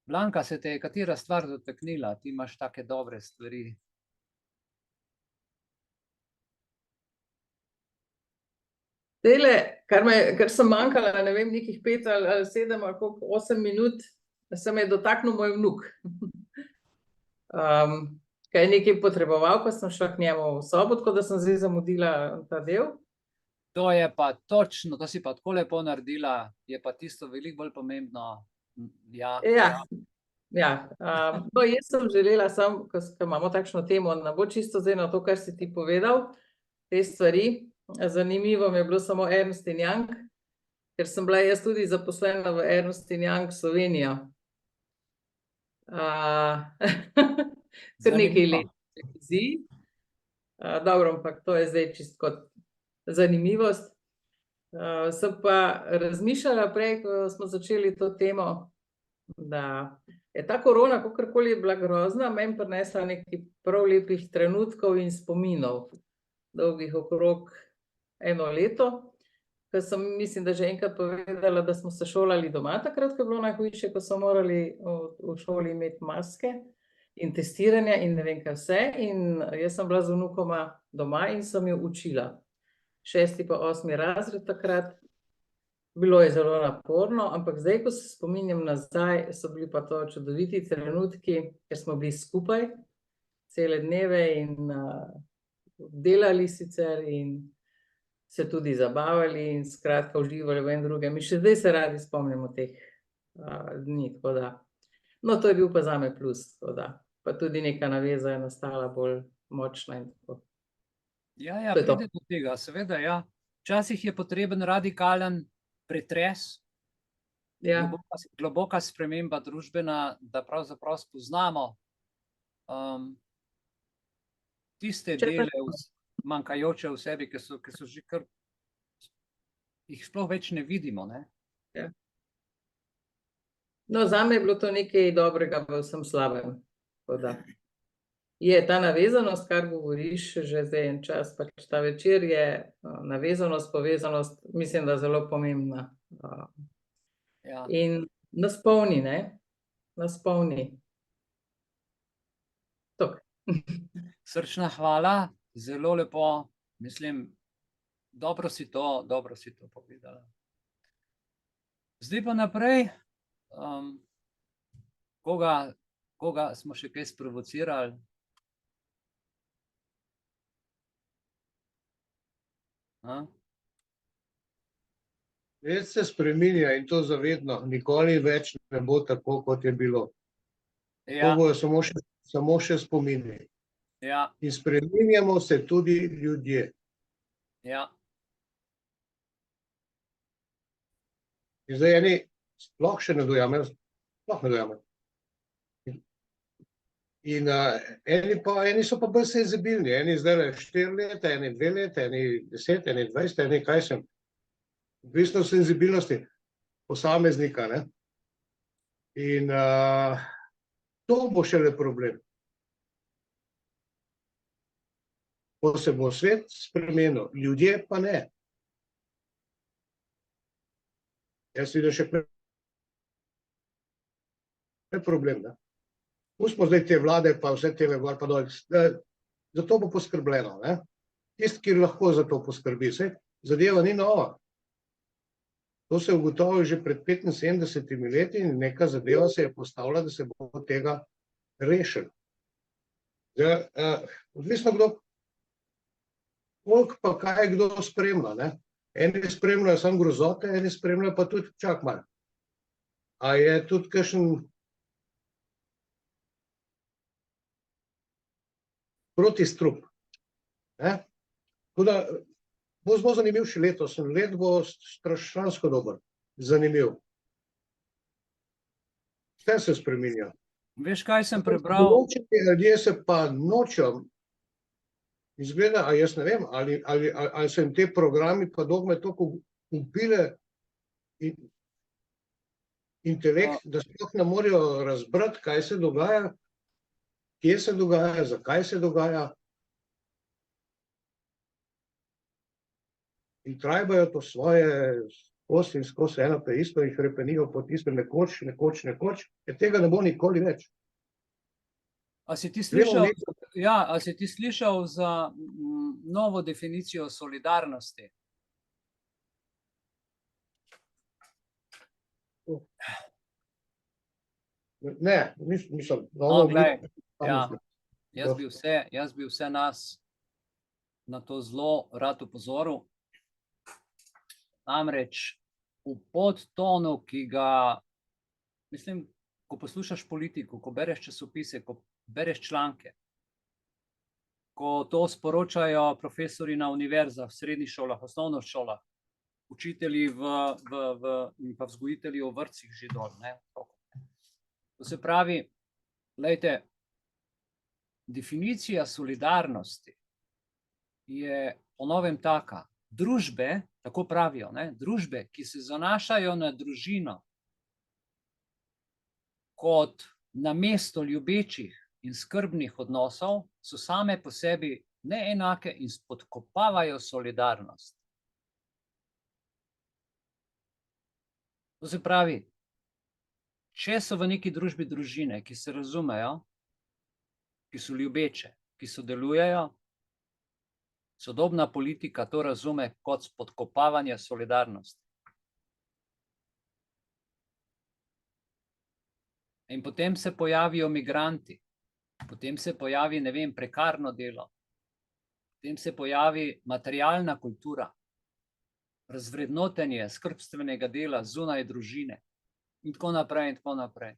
Blanka, se te je katera stvar dotaknila? Ti imaš take dobre stvari. Tele, kar sem manjkala, ne vem, nekih 5 ali 7 ali koliko, 8 minut, se me je dotaknil moj vnuk. Kaj je nekaj potreboval, pa sem šla k njemu v sobo, tako da sem zdaj zamudila ta del. To je pa točno, to si pa tako lepo naredila, je pa tisto veliko bolj pomembno. Ja. Jaz sem želela samo, ko imamo takšno temo, ne bo čisto zdaj na to, kar si ti povedal, te stvari. Zanimivo mi je bilo samo Ernst & Young, ker sem bila jaz tudi zaposlena v Ernst & Young Slovenijo. Kar nekaj let zdi. Dobro, ampak to je zdaj čisto kot zanimivost. Sem pa razmišljala prej, ko smo začeli to temo, da je ta korona, kakorkoli je bila grozna, meni prinesla nekaj prav lepih trenutkov in spominov, dolgih okrog 1 leto, ker sem, mislim, da že enkrat povedala, da smo se šolali doma takrat, ko je bilo najhujše, ko so morali v šoli imeti maske in testiranja in ne vem kaj vse. In jaz sem bila z vnukoma doma in sem jo učila. 6. pa 8. razred takrat. Bilo je zelo naporno, ampak zdaj, ko se spominjam nazaj, so bili pa to čudoviti trenutki, ker smo bili skupaj cele dneve in delali sicer in se tudi zabavali in skratka uživali v en drugem. In še zdaj se radi spomnimo teh dni, tako da. No, to je bil pa zame plus, tako da. Pa tudi neka naveza je nastala bolj močna in tako. Ja, pride do tega, seveda, ja. Včasih je potreben radikalen pretres, Ja, globoka sprememba družbena, da pravzaprav spoznamo tiste Če pa- dele manjkajoče v sebi, ki so že kar, jih sploh več ne vidimo, ne? No, zame je bilo to nekaj dobrega v vsem slabem. Tako da je ta navezanost, kar govoriš že zdaj en čas, pač ta večer je navezanost, povezanost, mislim, da zelo pomembna. Ja. In nas polni, ne? Nas polni. Tako. Srčna hvala, zelo lepo, mislim, dobro si to povedala. Zdaj pa naprej, koga smo še kaj sprovocirali? Svet se spreminja in to zavedno, nikoli več ne bo tako, kot je bilo. To Ja, bojo samo še spomini. ja, In spreminjamo se tudi ljudje. ja, In zdaj eni sploh še ne dojamejo, sploh ne dojamejo. In eni so pa bolj senzibilni, eni zdaj 4 leta, eni 2 leta, eni 10, eni 20, eni kaj sem. Odvisno od senzibilnosti posameznika, ne. In to bo šele problem. Ko se bo svet spremenil, ljudje pa ne. Jaz vidim še kaj problem, ne. Pustimo zdaj te vlade pa vse tele gor pa dol. Zato bo poskrbljeno, ne. Tisti, ki lahko za to poskrbi, saj zadeva ni nova. To se je ugotovilo že pred 75 leti in neka zadeva se je postavila, da se bo tega rešil. Odvisno kdo, koliko pa kaj kdo spremlja, ne. Eni spremljajo samo grozote, eni spremljajo pa tudi, čak malo. A je tudi kakšen protistrup, ne. Tako da bo zelo zanimiv še letos, let bo strašansko dober, zanimiv. Vse se spreminja. veš, kaj sem prebral? Določeni ljudje se pa nočejo, izgleda, a jaz ne vem, ali so jim te programi pa dogme toliko ubile intelekt, da sploh ne morejo razbrati, kaj se dogaja, kje se dogaja, zakaj se dogaja. In trajbajo to svoje skozi in skozi eno pa isto, jih hrepenijo po tistem nekoč, tega ne bo nikoli več. A si ti Gremo slišal, nekaj- ja, a si ti slišal za novo definicijo solidarnosti? Ne, nisem. No, glej, ja, Mislim. jaz bi vse nas na to zelo rad opozoril. Namreč v podtonu, ki ga, mislim, ko poslušaš politiko, ko bereš časopise, ko bereš članke, ko to sporočajo profesori na univerzah, srednjih šolah, osnovnih šolah, učitelji in pa vzgojitelji v vrtcih že dol, ne. To se pravi, glejte, definicija solidarnosti je po novem taka. Družbe, tako pravijo, ne, družbe, ki se zanašajo na družino kot namesto ljubečih in skrbnih odnosov, so same po sebi neenake in spodkopavajo solidarnost. To se pravi, če so v neki družbi družine, ki se razumejo, ki so ljubeče, ki sodelujejo, sodobna politika to razume kot spodkopavanje solidarnosti. In potem se pojavijo migranti, potem se pojavi, ne vem, prekarno delo, potem se pojavi materialna kultura, razvrednotenje skrbstvenega dela zunaj družine in tako naprej in tako naprej.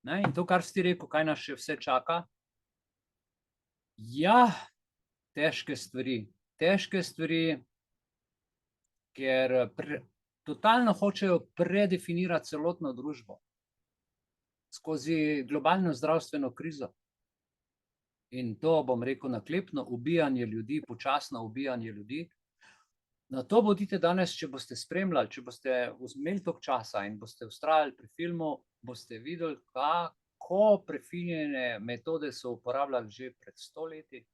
Ne, in to, kar si ti rekel, kaj nas še vse čaka? Ja, težke stvari, ker totalno hočejo predefinirati celotno družbo skozi globalno zdravstveno krizo. In to, bom rekel naklepno, ubijanje ljudi, počasno ubijanje ljudi. Na to bodite danes, če boste spremljali, če boste imeli toliko časa in boste vztrajali pri filmu, boste videli, kako prefinjene metode so uporabljali že pred 100 leti.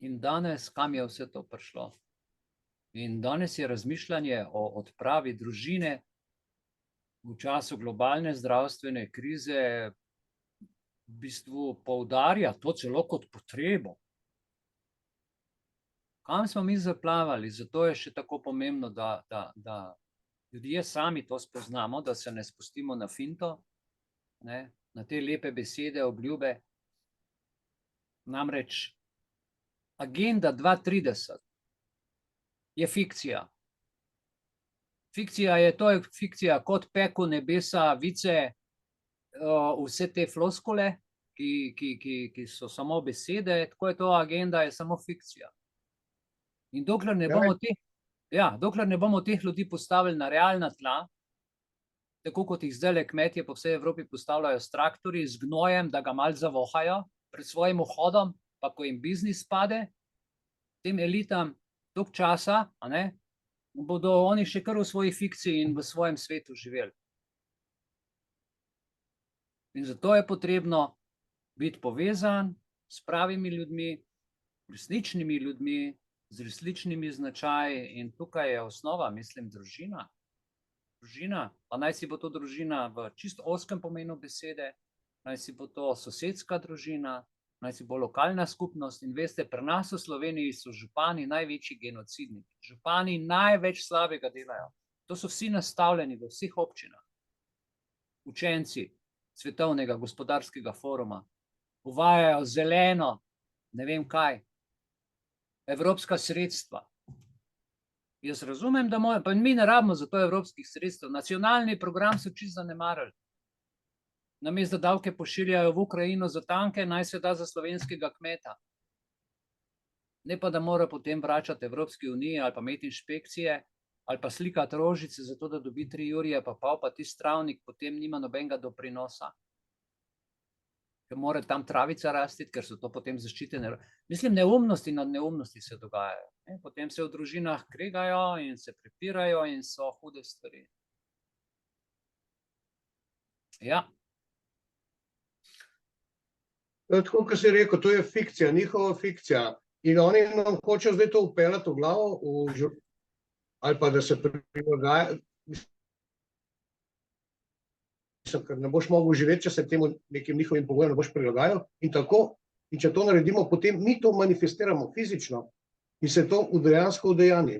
In danes, kam je vse to prišlo? In danes je razmišljanje o odpravi družine v času globalne zdravstvene krize v bistvu poudarja to celo kot potrebo. Kam smo mi zaplavali? Zato je še tako pomembno, da ljudje sami to spoznamo, da se ne spustimo na finto, ne, na te lepe besede, obljube. Namreč Agenda 2030 je fikcija. Fikcija je, to je fikcija kot pekel nebesa, vice, vse te floskule, ki so samo besede, tako je to agenda, je samo fikcija. In dokler ne bomo teh ljudi postavili na realna tla, tako kot jih zdajle kmetje po vsej Evropi postavljajo s traktorji, z gnojem, da ga malo zavohajo pred svojim vhodom, pa ko jim biznis pade, tem elitam toliko časa, a ne, bodo oni še kar v svoji fikciji in v svojem svetu živeli. In zato je potrebno biti povezan s pravimi ljudmi, resničnimi ljudmi, z resničnimi značaji, in tukaj je osnova, mislim, družina. Družina, pa naj si bo to družina v čisto ozkem pomenu besede, naj si bo to sosedska družina, naj si bo lokalna skupnost. In veste, pri nas v Sloveniji so župani največji genocidniki. Župani največ slabega delajo. To so vsi nastavljeni v vseh občinah. Učenci Svetovnega gospodarskega foruma uvajajo zeleno, ne vem kaj, evropska sredstva. Jaz razumem, da pa mi ne rabimo za to evropskih sredstev. Nacionalni program so čisto zanemarili. Namesto da davke pošiljajo v Ukrajino za tanke, naj se da za slovenskega kmeta. Ne pa, da mora potem vračati Evropski uniji ali pa imeti inšpekcije ali pa slikati rožice za to, da dobi 3 jurje, pa tisti travnik potem nima nobenega doprinosa. Ker mora tam travica rasti, ker so to potem zaščitene. Mislim, neumnosti nad neumnosti se dogajajo. Potem se v družinah kregajo in se prepirajo in so hude stvari. Ja. Tako, kot si rekel, to je fikcija, njihova fikcija. In oni nam hočejo zdaj to upeljati v glavo, ali pa da se prilagaja. Ker ne boš mogel živeti, če se temu nekim njihovim pogojem ne boš prilagajal. In tako, in če to naredimo, potem mi to manifestiramo fizično in se to dejansko udejanji.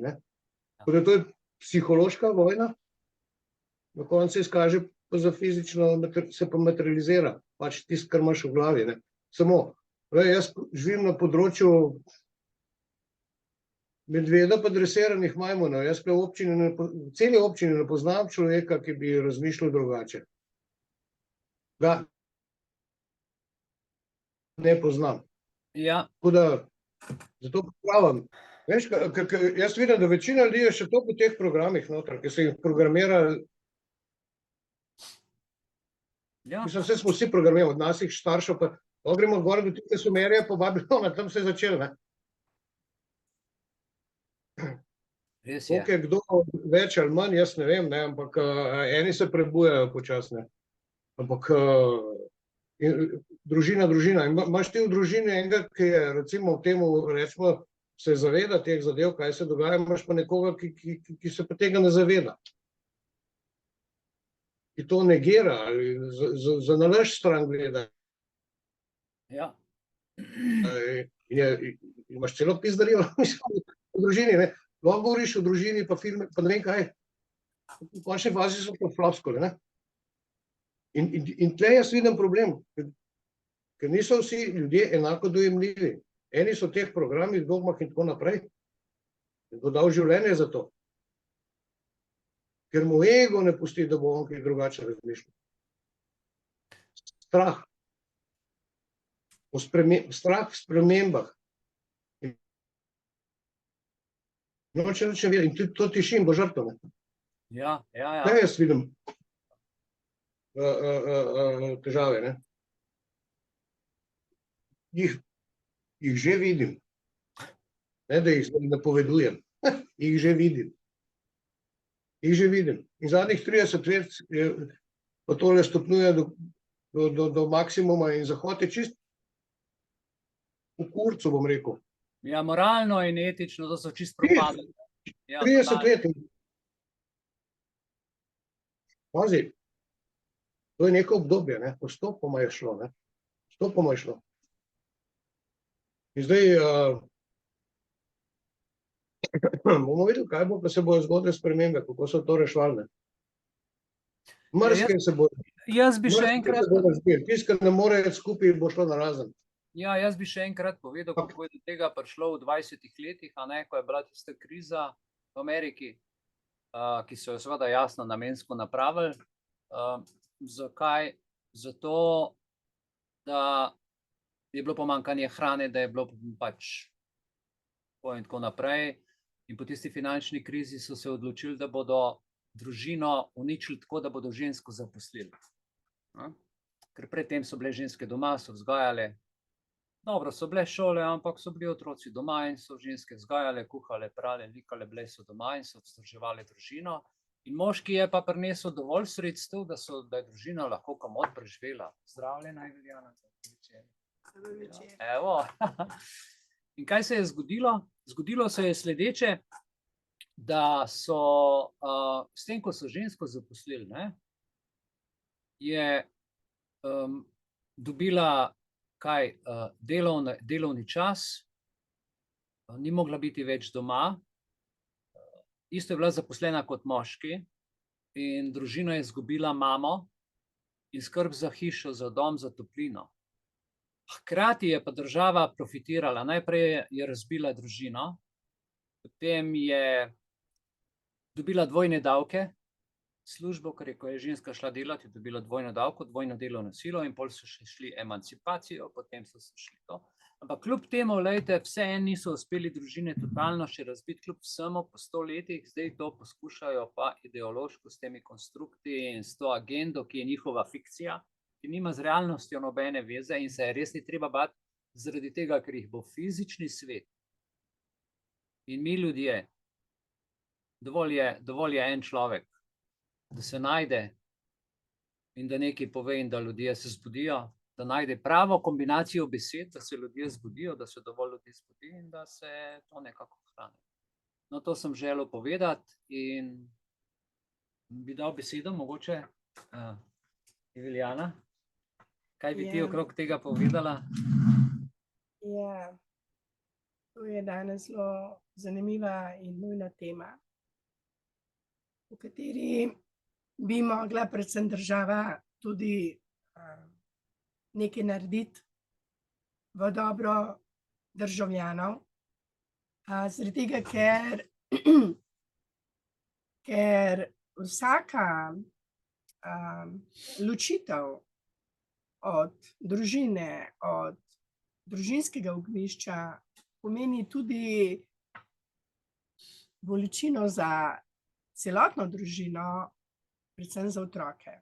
Tako da to je psihološka vojna, na koncu se izkaže pa za fizično, se pa materializira, pač tisto, kar imaš v glavi. Samo, jaz živim na področju medveda pa dresiranih majmunov. Jaz v celi občini ne poznam človeka, ki bi razmišljal drugače. Ga ne poznam. Ja. Tako da, zato pravim. Veš, jaz vidim, da večina ljudi je še to po teh programih noter, ki se jih programira. Ja. Mislim, vse smo vsi programirali, od nas jih staršev, pa gremo gor do tiste Sumerije, pa Babilona, tam se je začelo. Res je. Koliko je kdo več ali manj, jaz ne vem, ampak eni se prebujajo počasne. Ampak družina. Imaš ti v družini enega, ki je recimo v temu, rečemo, se zaveda teh zadev, kaj se dogaja, imaš pa nekoga, ki se pa tega ne zaveda. Ki to negira ali za nalaž stran gleda. Ja. Imaš celo pizdarilo v družini, ne. Lahko govoriš o družini, pa filme, pa ne vem kaj. V končni fazi so to floskule, ne. In tle jaz vidim problem, ker niso vsi ljudje enako dojemljivi. Eni so v teh programih, dogmah in tako naprej, in bo dal življenje za to. Ker mu ego ne pusti, da bo on kaj drugače razmišljal. Strah. Strah v spremembah. Noče reči, in to tišim bo žrtvo. Ja. Ne, jaz vidim težave, ne. Jih že vidim. Ne, da jih napovedujem. Jih že vidim. In zadnjih 30 let pa tole stopnjuje do maksimuma in Zahod je čist v kurcu, bom rekel. Ja, moralno in etično, to so čist propadli. Ja, 30 let. Pazi, to je neko obdobje, ne, postopoma je šlo, ne. Postopoma je šlo. In zdaj bomo videli, kaj bo, pa se bojo zgodile spremembe, kako so to reševali. Mrske se bo. Jaz bi še enkrat... Tisti, ki ne more skupaj, bo šlo narazen. Ja, jaz bi še enkrat povedal, kako je do tega prišlo v 20 letih, ko je bila tista kriza v Ameriki, ki so jo seveda jasno namensko napravili. Zakaj? Zato, da je bilo pomanjkanje hrane, da je bilo pač in tako naprej. In po tisti finančni krizi so se odločili, da bodo družino uničili tako, da bodo žensko zaposlili. Ker predtem so bile ženske doma, so vzgajale. Dobro, so bile šole, ampak so bili otroci doma in so ženske vzgajale, kuhale, prale, likale, bile so doma in so vzdrževale družino. In moški je pa prinesel dovolj sredstev, da je družina lahko komot preživela. Zdravljena, Julijana. Evo. In kaj se je zgodilo? Zgodilo se je sledeče, da so s tem, ko so žensko zaposlili, je dobila delovni čas, ni mogla biti več doma, isto je bila zaposlena kot moški in družina je izgubila mamo in skrb za hišo, za dom, za toplino. Hkrati je pa država profitirala. Najprej je razbila družino, potem je dobila dvojne davke, službo, ker ko je ženska šla delati, je dobila dvojno davko, dvojno delovno silo in pol so še šli emancipacijo, potem so šli to. Ampak kljub temu, lejte, vseeno niso uspeli družine totalno še razbiti, kljub vsemu po 100 letih, zdaj to poskušajo pa ideološko s temi konstrukti in s to agendo, ki je njihova fikcija, ki nima z realnostjo nobene veze in se je res ni treba bati zaradi tega, ker jih bo fizični svet. In mi ljudje, dovolj je en človek, da se najde in da nekaj pove in da ljudje se zbudijo, da najde pravo kombinacijo besed, da se ljudje zbudijo, da se dovolj ljudi zbudi in da se to nekako hrani. No, to sem želel povedati in bi dal besedo mogoče Julijana. Kaj bi ti okrog tega povedala? Ja, to je danes zelo zanimiva in nujna tema, v kateri bi mogla predvsem država tudi nekaj narediti v dobro državljanov, zaradi tega, ker vsaka ločitev od družine, od družinskega ognjišča pomeni tudi bolečino za celotno družino, predvsem za otroke.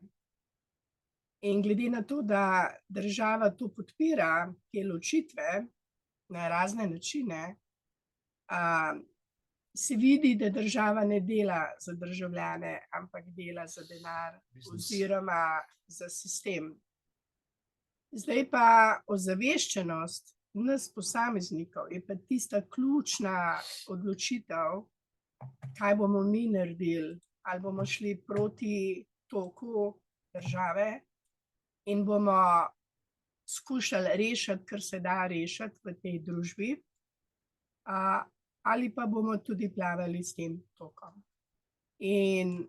In glede na to, da država to podpira, te ločitve na razne načine, se vidi, da država ne dela za državljane, ampak dela za denar oziroma za sistem. Zdaj pa ozaveščenost nas posameznikov je pa tista ključna odločitev, kaj bomo mi naredili, ali bomo šli proti toku države in bomo skušali rešiti, kar se da rešiti v tej družbi, ali pa bomo tudi plavali s tem tokom. In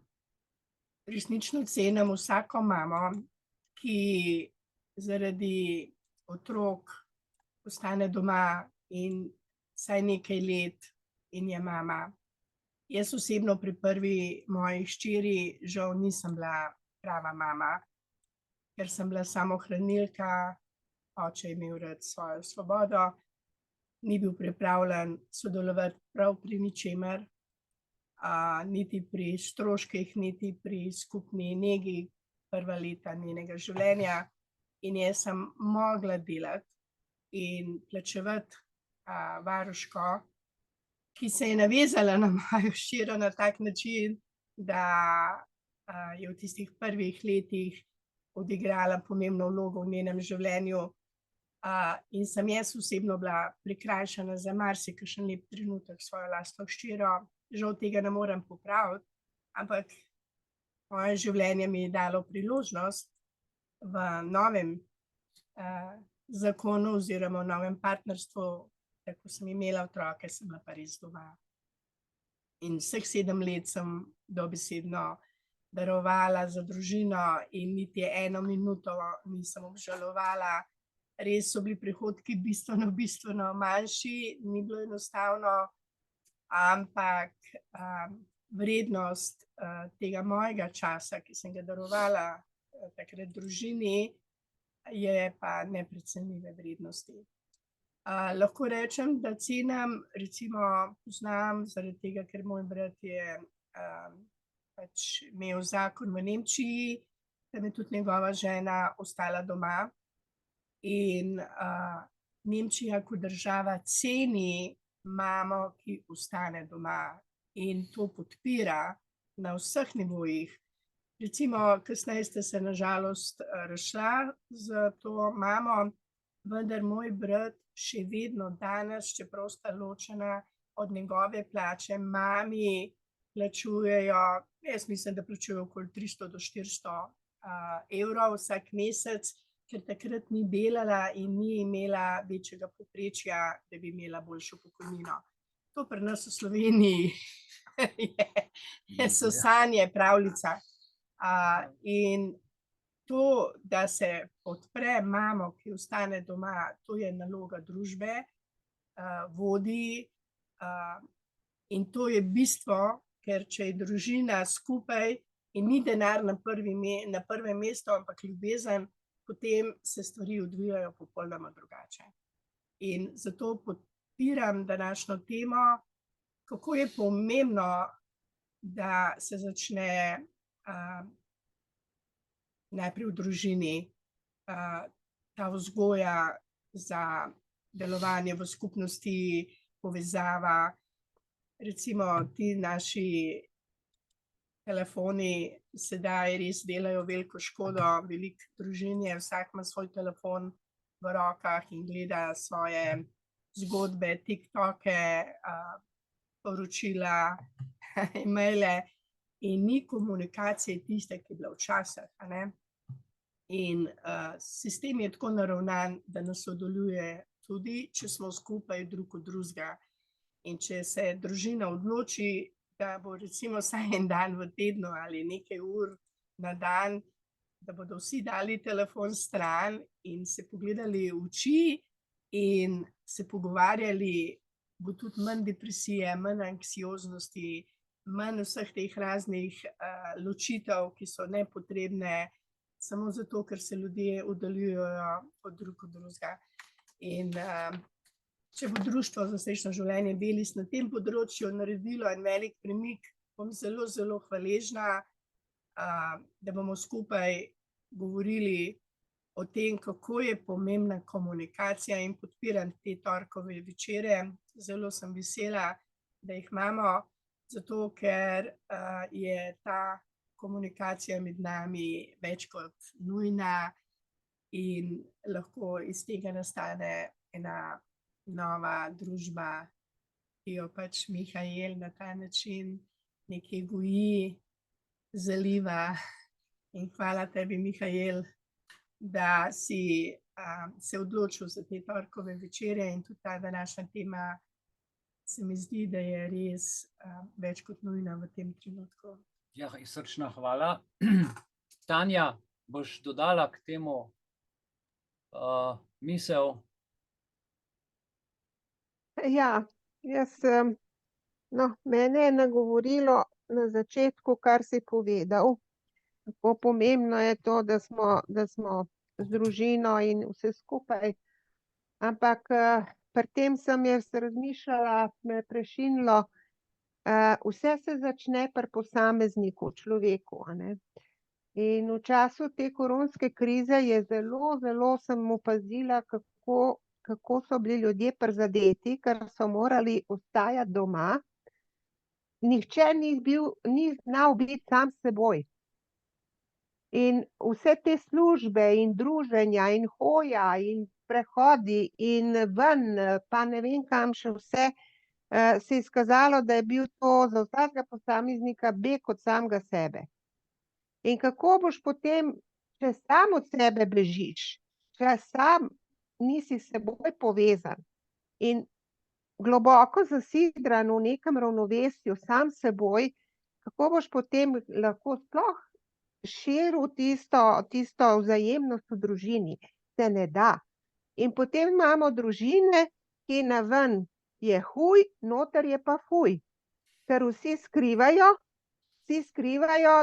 resnično cenim vsako mamo, ki zaradi otrok ostane doma in vsaj nekaj let in je mama. Jaz osebno pri prvi moji hčeri žal nisem bila prava mama, ker sem bila samohranilka, oče je imel rad svojo svobodo, ni bil pripravljen sodelovati prav pri ničemer, niti pri stroških, niti pri skupni negi prva leta njenega življenja. In jaz sem mogla delati in plačevati varuško, ki se je navezala na mojo hčero na tak način, da je v tistih prvih letih odigrala pomembno vlogo v njenem življenju. In sem jaz osebno bila prikrajšana za marsikakšen lep trenutek s svojo lastno hčero. Žal tega ne morem popraviti, ampak moje življenje mi je dalo priložnost v novem zakonu oziroma v novem partnerstvu, ko sem imela otroke, sem bila pa res doma. In vseh 7 let sem dobesedno darovala za družino in niti eno minuto nisem obžalovala. Res so bili prihodki bistveno manjši, ni bilo enostavno, ampak vrednost tega mojega časa, ki sem ga darovala takrat družini, je pa neprecenljive vrednosti. Lahko rečem, da cenim, recimo poznam zaradi tega, ker moj brat je pač imel zakon v Nemčiji, tam je tudi njegova žena ostala doma. In Nemčija kot država ceni mamo, ki ostane doma in to podpira na vseh nivojih. Recimo, kasneje ste se na žalost razšla z to mamo, vendar moj brat še vedno danes, čeprav sta ločena, od njegove plače mami plačujejo, jaz mislim, da plačujejo okoli 300 do 400 evrov vsak mesec, ker takrat ni delala in ni imela večjega povprečja, da bi imela boljšo pokojnino. To pri nas v Sloveniji so sanje, pravljica. In to, da se podpre mamo, ki ostane doma, to je naloga družbe, vodi, in to je bistvo, ker če je družina skupaj in ni denar na prvem mestu, ampak ljubezen, potem se stvari odvijajo popolnoma drugače. In zato podpiram današnjo temo, kako je pomembno, da se začne najprej v družini ta vzgoja za delovanje v skupnosti, povezava. Recimo ti naši telefoni sedaj res delajo veliko škodo, veliko družin je, vsak ima svoj telefon v rokah in gleda svoje zgodbe, TikToke, poročila, e-maile in ni komunikacije tiste, ki je bila včasih, a ne? In sistem je tako naravnan, da nas sodeluje tudi, če smo skupaj drug od drugega. In če se družina odloči, da bo recimo vsaj en dan v tednu ali nekaj ur na dan, da bodo vsi dali telefon stran in se pogledali v oči in se pogovarjali, bo tudi manj depresije, manj anksioznosti, manj vseh teh raznih ločitev, ki so nepotrebne, samo zato, ker se ljudje oddaljujejo od drug od drugega. In če bo Društvo za srečno življenje Delis na tem področju naredilo en velik premik, bom zelo, zelo hvaležna, da bomo skupaj govorili o tem, kako je pomembna komunikacija, in podpiram te torkove večere. Zelo sem vesela, da jih imamo, zato ker je ta komunikacija med nami več kot nujna in lahko iz tega nastane ena nova družba, ki jo pač Mihael na ta način nekje goji, zaliva. In hvala tebi, Mihael, da si se odločil za te torkove večere, in tudi ta današnja tema se mi zdi, da je res več kot nujna v tem trenutku. Ja, srčna hvala. Tanja, boš dodala k temu misel? Ja, mene je nagovorilo na začetku, kar si povedal. Kako pomembno je to, da smo z družino in vse skupaj. Ampak pri tem sem jaz razmišljala, me je prešinilo, vse se začne pri posamezniku, človeku, a ne. In v času te koronske krize je zelo sem opazila, kako so bili ljudje prizadeti, ker so morali ostajati doma. Nihče ni znal biti sam s seboj. In vse te službe in druženja in hoja in prehodi in ven, pa ne vem kam še vse, se je izkazalo, da je bil to za vsakega posameznika beg od samega sebe. In kako boš potem, če sam od sebe bežiš, če sam nisi s seboj povezan in globoko zasidran v nekem ravnovesju sam s seboj, kako boš potem lahko sploh širil tisto vzajemnost v družini? Se ne da. In potem imamo družine, ki naven je huj, noter je pa fuj. Ker vsi skrivajo,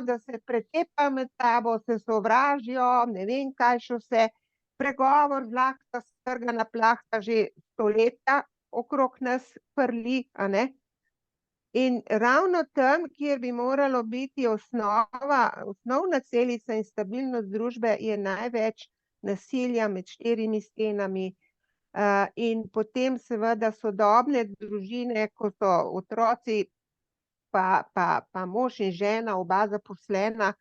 da se pretepajo med sabo, se sovražijo, ne vem kaj še vse, pregovor zlahka strgana plahta že stoletja okrog nas frli, a ne. In ravno tam, kjer bi moralo biti osnovna celica in stabilnost družbe, je največ nasilja med štirimi stenami. In potem seveda sodobne družine, ko so otroci pa mož in žena, oba zaposlena,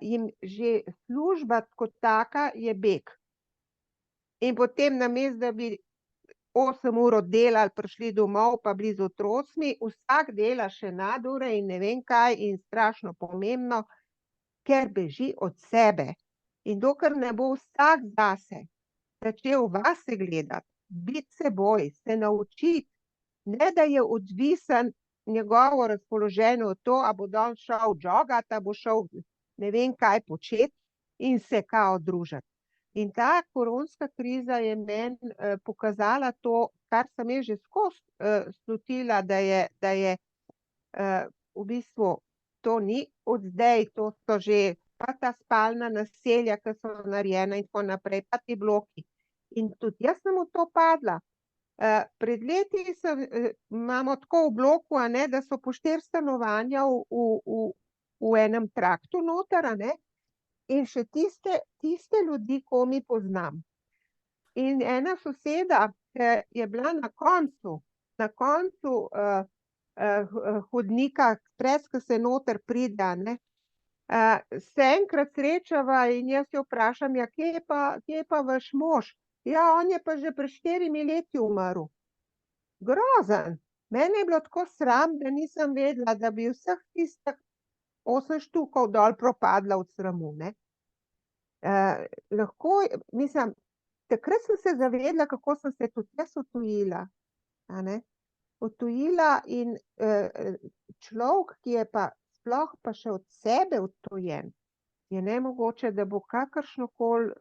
jim že služba kot taka je beg. In potem namesto, da bi 8 ur oddelali, prišli domov, pa bili z otroci, vsak dela še nadure in ne vem kaj in strašno pomembno, ker beži od sebe. In dokler ne bo vsak zase začel vase gledati, biti seboj, se naučiti, ne da je odvisen njegovo razpoloženje od to, a bo danes šel jogati, a bo šel ne vem kaj početi in se kao družiti. In ta koronska kriza je meni pokazala to, kar sem jaz že skozi slutila, da je v bistvu to ni od zdaj, to so že pa ta spalna naselja, ki so narejena in tako naprej, pa ti bloki. In tudi jaz sem v to padla. Pred leti imamo tako v bloku, a ne, da so po 4 stanovanja v enem traktu noter, a ne, in še tiste ljudi, ko mi poznam. In ena soseda je bila na koncu hodnika, pres, ko se noter pride, a ne, se enkrat srečava in jaz jo vprašam, ja, kje je pa vaš mož? Ja, on je pa že pred 4 leti umrl. Grozen. Mene je bilo tako sram, da nisem vedela, da bi vseh tistih 8 štukov dol propadla od sramu, ne. Mislim, takrat sem se zavedla, kako sem se tudi jaz utujila, a ne. Utujila in človek, ki je pa sploh pa še od sebe utujen, je nemogoče, da bo kakršnokoli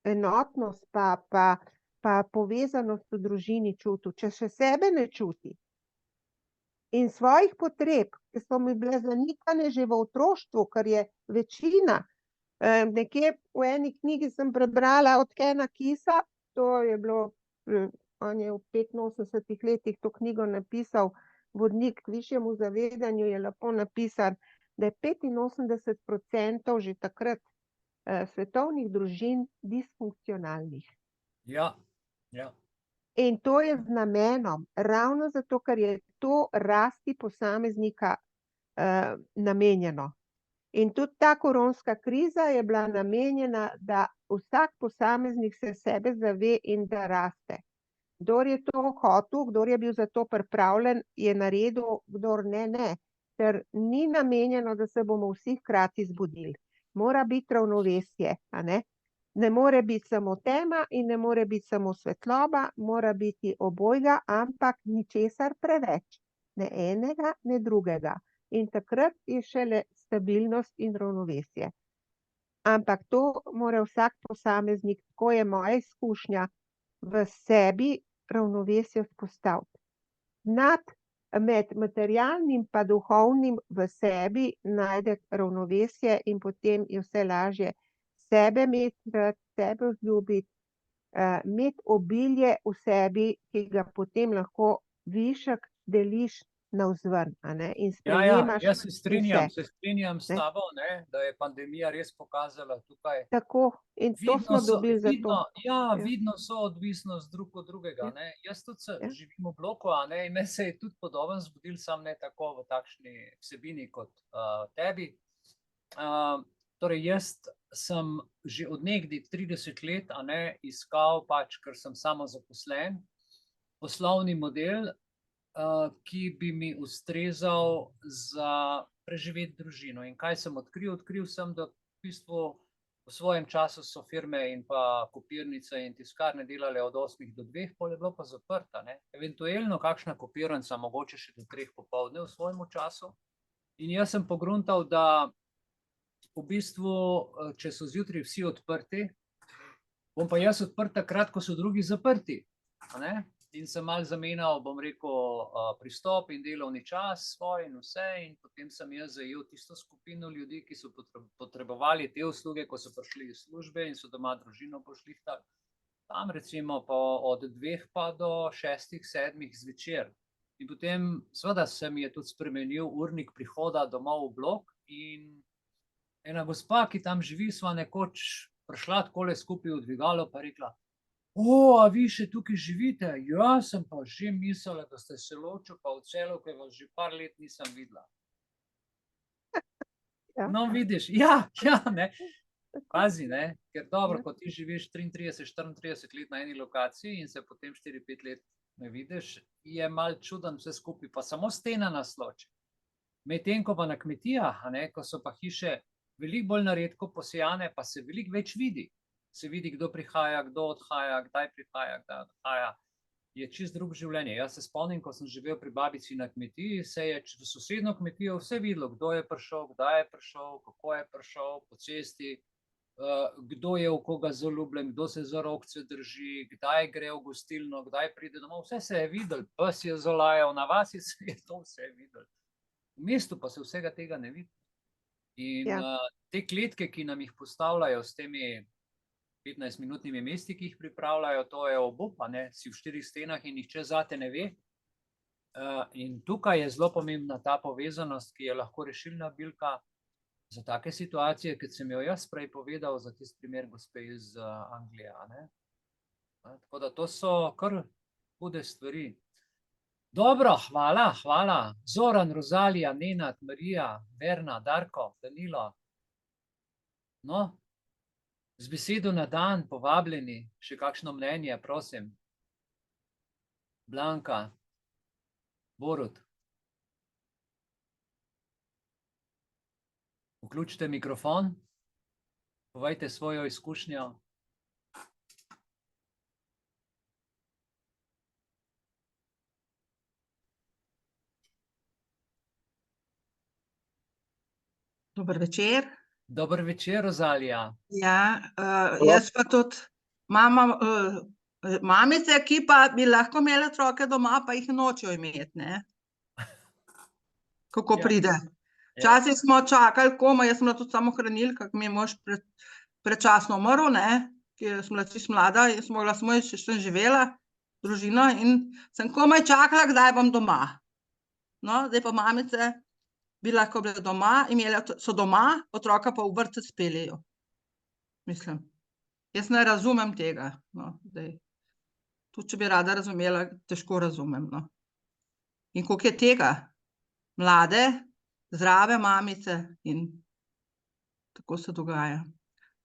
enotnost pa povezanost v družini čutil, če še sebe ne čuti. In svojih potreb, ki so mi bile zanikane že v otroštvu, ker je večina, nekje v eni knjigi sem prebrala od Kena Kisa, to je bilo, on je v 85 letih to knjigo napisal, Vodnik k višjemu zavedanju, je lepo napisan, da je 85% že takrat svetovnih družin disfunkcionalnih. Ja. In to je z namenom, ravno zato, ker je to rasti posameznika namenjeno. In tudi ta koronska kriza je bila namenjena, da vsak posameznik se sebe zave in da raste. Kdor je to hotel, kdor je bil za to pripravljen, je naredil, kdor ne. Ker ni namenjeno, da se bomo vsi hkrati zbudili. Mora biti ravnovesje, a ne? Ne more biti samo tema in ne more biti samo svetloba, mora biti obojga, ampak ničesar preveč. Ne enega, ne drugega. In takrat je šele stabilnost in ravnovesje. Ampak to mora vsak posameznik, tako je moja izkušnja, v sebi ravnovesje vzpostaviti. Med materialnim pa duhovnim v sebi najde ravnovesje in potem je vse lažje sebe imeti, sebe vzljubiti, imeti obilje v sebi, ki ga potem lahko višek deliš navzven, a ne, in Ja, sprejemaš jaz se strinjam, vse. se strinjam s Ne. tabo, ne, da je pandemija res pokazala tukaj. Tako, in to smo dobili za to. Ja. Vidno so odvisnost drug od drugega. Ja. Ne. Jaz tudi Ja. živim v bloku, a ne, in me se je tudi podoben zbudil, sam ne tako v takšni vsebini kot tebi. Torej, jaz sem že od nekdaj 30 let, a ne, iskal pač, ker sem samozaposlen, poslovni model, ki bi mi ustrezal za preživeti družino. In kaj sem odkril? Odkril sem, da v bistvu v svojem času so firme in pa kopirnice in tiskarne delale od 8 do 2, pol je bilo pa zaprta, ne. Eventuelno kakšna kopirnica, mogoče še do 3 popoldne v svojem času. In jaz sem pogruntal, da v bistvu, če so zjutraj vsi odprti, bom pa jaz odprt takrat, ko so drugi zaprti, a ne. In sem malo zamenjal, bom rekel, pristop in delovni čas svoj in vse, in potem sem jaz zajel tisto skupino ljudi, ki so potrebovali te usluge, ko so prišli iz službe in so doma družino pošlihtali. Tam recimo od 2 pa do 6, 7 zvečer. In potem seveda se mi je tudi spremenil urnik prihoda domov v blok in ena gospa, ki tam živi, sva nekoč prišla takole skupaj v dvigalo pa rekla: a vi še tukaj živite? Ja, sem pa že mislila, da ste se ločili pa odselil, ker vas že par let nisem videla. Ja. No, vidiš, ne. Pazi, ne, ker dobro, ko ti živiš 33, 34 let na eni lokaciji in se potem 4-5 let ne vidiš, je malo čuden vse skupaj, pa samo stena nas loči. Medtem ko pa na kmetijah, a ne, ko so pa hiše veliko bolj na redko posejane, pa se veliko več vidi. Se vidi, kdo prihaja, kdo odhaja, kdaj prihaja, kdaj odhaja. Je čisto drugo življenje. Jaz se spomnim, ko sem živel pri babici na kmetiji, se je v sosednjo kmetijo vse videlo, kdo je prišel, kdaj je prišel, kako je prišel po cesti, kdo je v koga zaljubljen, kdo se za rokce drži, kdaj gre v gostilno, kdaj pride domov. Vse se je videlo, pes je zalajal, na vasi se je to vse videlo. V mestu pa se vsega tega ne vidi. In te kletke, ki nam jih postavljajo s temi 15-minutnimi mesti, ki jih pripravljajo, to je obup, a ne, si v 4 stenah in nihče zate ne ve. In tukaj je zelo pomembna ta povezanost, ki je lahko rešilna bilka za take situacije, kot sem jo jaz prej povedal, za tisti primer gospe iz Anglije, a ne. Tako da to so kar hude stvari. Dobro, hvala. Zoran, Rozalija, Nenad, Marija, Verna, Darko, Danilo. No, z besedo na dan, povabljeni, še kakšno mnenje, prosim. Blanka, Borut. Vključite mikrofon, povejte svojo izkušnjo. Dober večer. Dober večer, Rozalija. Ja, jaz pa tudi mamice, ki pa bi lahko imele otroke doma, pa jih nočejo imeti, ne. Kako pride. Včasih smo čakali komaj, jaz sem bila tudi samohranilka, ko mi je mož predčasno umrl, ne, ki sem bila čisto mlada, jaz sem mogla samo še sem živela, družino, in sem komaj čakala, kdaj bom doma. No, zdaj pa mamice bi lahko bile doma, so doma, otroka pa v vrtec peljejo. Mislim, jaz ne razumem tega, no, zdaj. Tudi, če bi rada razumela, težko razumem, no. In koliko je tega? Mlade, zdrave mamice in tako se dogaja.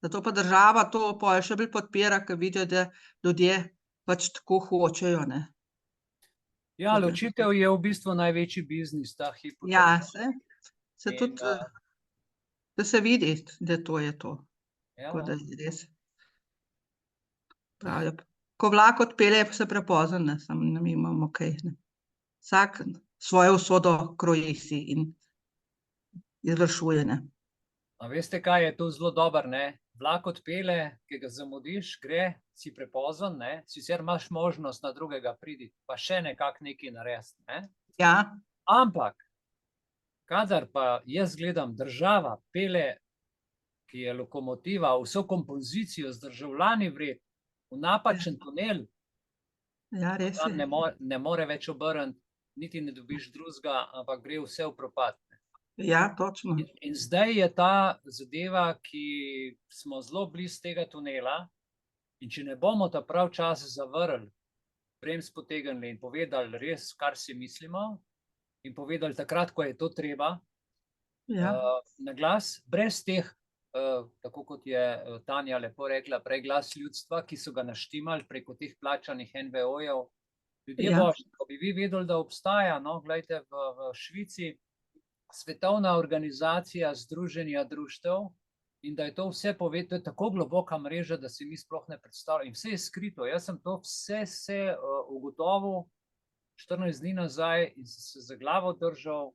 Zato pa država to pol še bolj podpira, ker vidijo, da ljudje pač tako hočejo, ne. Ja, ločitev je v bistvu največji biznis, ta hip. Ja, se tudi, da se vidi, da to je to. Tako da je res. Pravijo, ko vlak odpelje, se prepozno, ne, samo mi imamo kaj, ne. Vsak svojo usodo kroji si in izvršuje, ne. A veste, kaj je to zelo dobro, ne? Vlak odpelje, ki ga zamudiš, gre, si prepozen, ne, sicer imaš možnost na drugega priti, pa še nekako nekaj narediti, ne. Ja. Ampak, kadar pa jaz gledam, država pelje, ki je lokomotiva, vso kompozicijo z državljani vred, v napačen tunel, Ja, res je. ne more več obrniti, niti ne dobiš drugega, ampak gre vse v propad. Ja, točno. In zdaj je ta zadeva, ki smo zelo blizu tega tunela, in če ne bomo ta prav čas zavrli, bremz potegnili in povedali res, kar si mislimo, in povedali takrat, ko je to treba, Ja. na glas, brez teh, tako kot je Tanja lepo rekla, prej glas ljudstva, ki so ga naštimali preko teh plačanih NVO-jev. Ljudje Ja. božji, ko bi vi vedeli, da obstaja, no, glejte, v Švici svetovna organizacija združenja društev in da je to vse to je tako globoka mreža, da si mi sploh ne predstavljamo. In vse je skrito. Jaz sem to vse ugotovil 14 dni nazaj in sem se za glavo držal.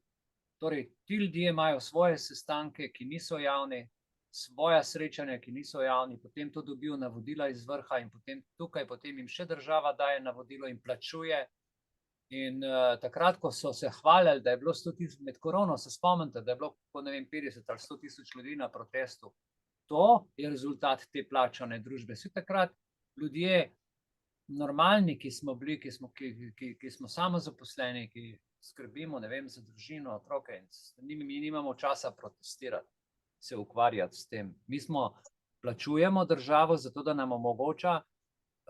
Torej, ti ljudje imajo svoje sestanke, ki niso javni, svoja srečanja, ki niso javni, potem to dobijo navodila iz vrha in potem jim še država daje navodilo in plačuje. In takrat, ko so se hvalili, da je bilo 100 000 med korono, se spomnite, da je bilo, ne vem, 50 ali 100 000 ljudi na protestu. To je rezultat te plačane družbe. Vsi takrat ljudje, normalni, ki smo bili, ki smo samozaposleni, ki skrbimo, ne vem, za družino, otroke, in mi nimamo časa protestirati, se ukvarjati s tem. Mi plačujemo državo zato, da nam omogoča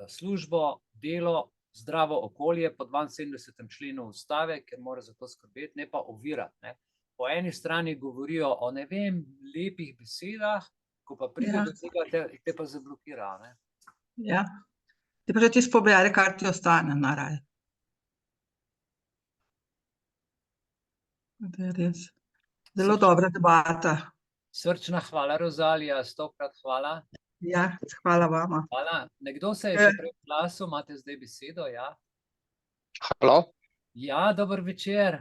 službo, delo, zdravo okolje po 72. členu ustave, ker mora za to skrbeti, ne pa ovirati. Ne. Po eni strani govorijo o, ne vem, lepih besedah, ko pa pride do tega, te pa zablokira. Ne. Ja. Ti pa že tisto pobere, kar ti ostane, naraj. To je res. Zelo dobra debata. Srčna hvala, Rozalija, 100-krat hvala. Ja, hvala vama. Hvala. Nekdo se je še prej oglasil, imate zdaj besedo, ja? Halo? Ja, dober večer.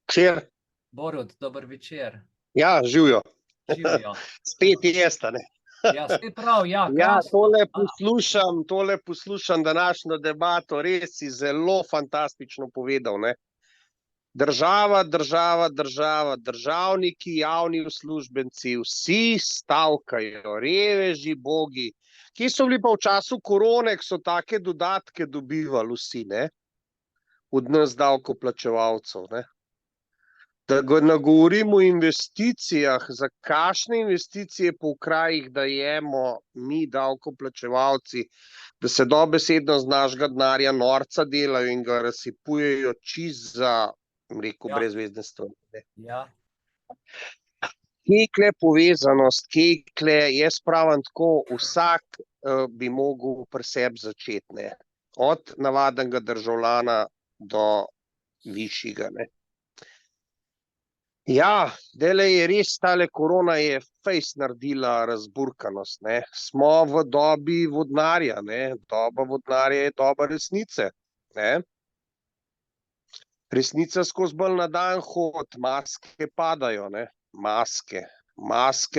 Večer? Borut, dober večer. Ja, živijo. Živijo. Spet jeste, ne? Ja, spet prav, ja. Ja, krasno. tole poslušam današnjo debato, res si zelo fantastično povedal, ne? Država, državniki, javni uslužbenci, vsi stavkajo, reveži, bogi. Kje so bili pa v času korone, ko so take dodatke dobivali vsi, ne? Od nas davkoplačevalcev, ne? Da ga ne govorim o investicijah, za kakšne investicije po krajih dajemo mi davkoplačevalci, da se dobesedno z našega denarja norca delajo in ga razsipujejo čisto za, rekel, brezvezne stvari. Ja. Kje povezanost, jaz pravim tako, vsak bi mogel pri sebi začeti, ne? Od navadnega državljana do višjega, ne? Ja, zdajle je res, tale korona je fejst naredila razburkanost, ne. Smo v dobi vodnarja, ne. Doba vodnarja je doba resnice, ne. Resnica skozi bolj na dan hodi, maske padajo, ne. Maske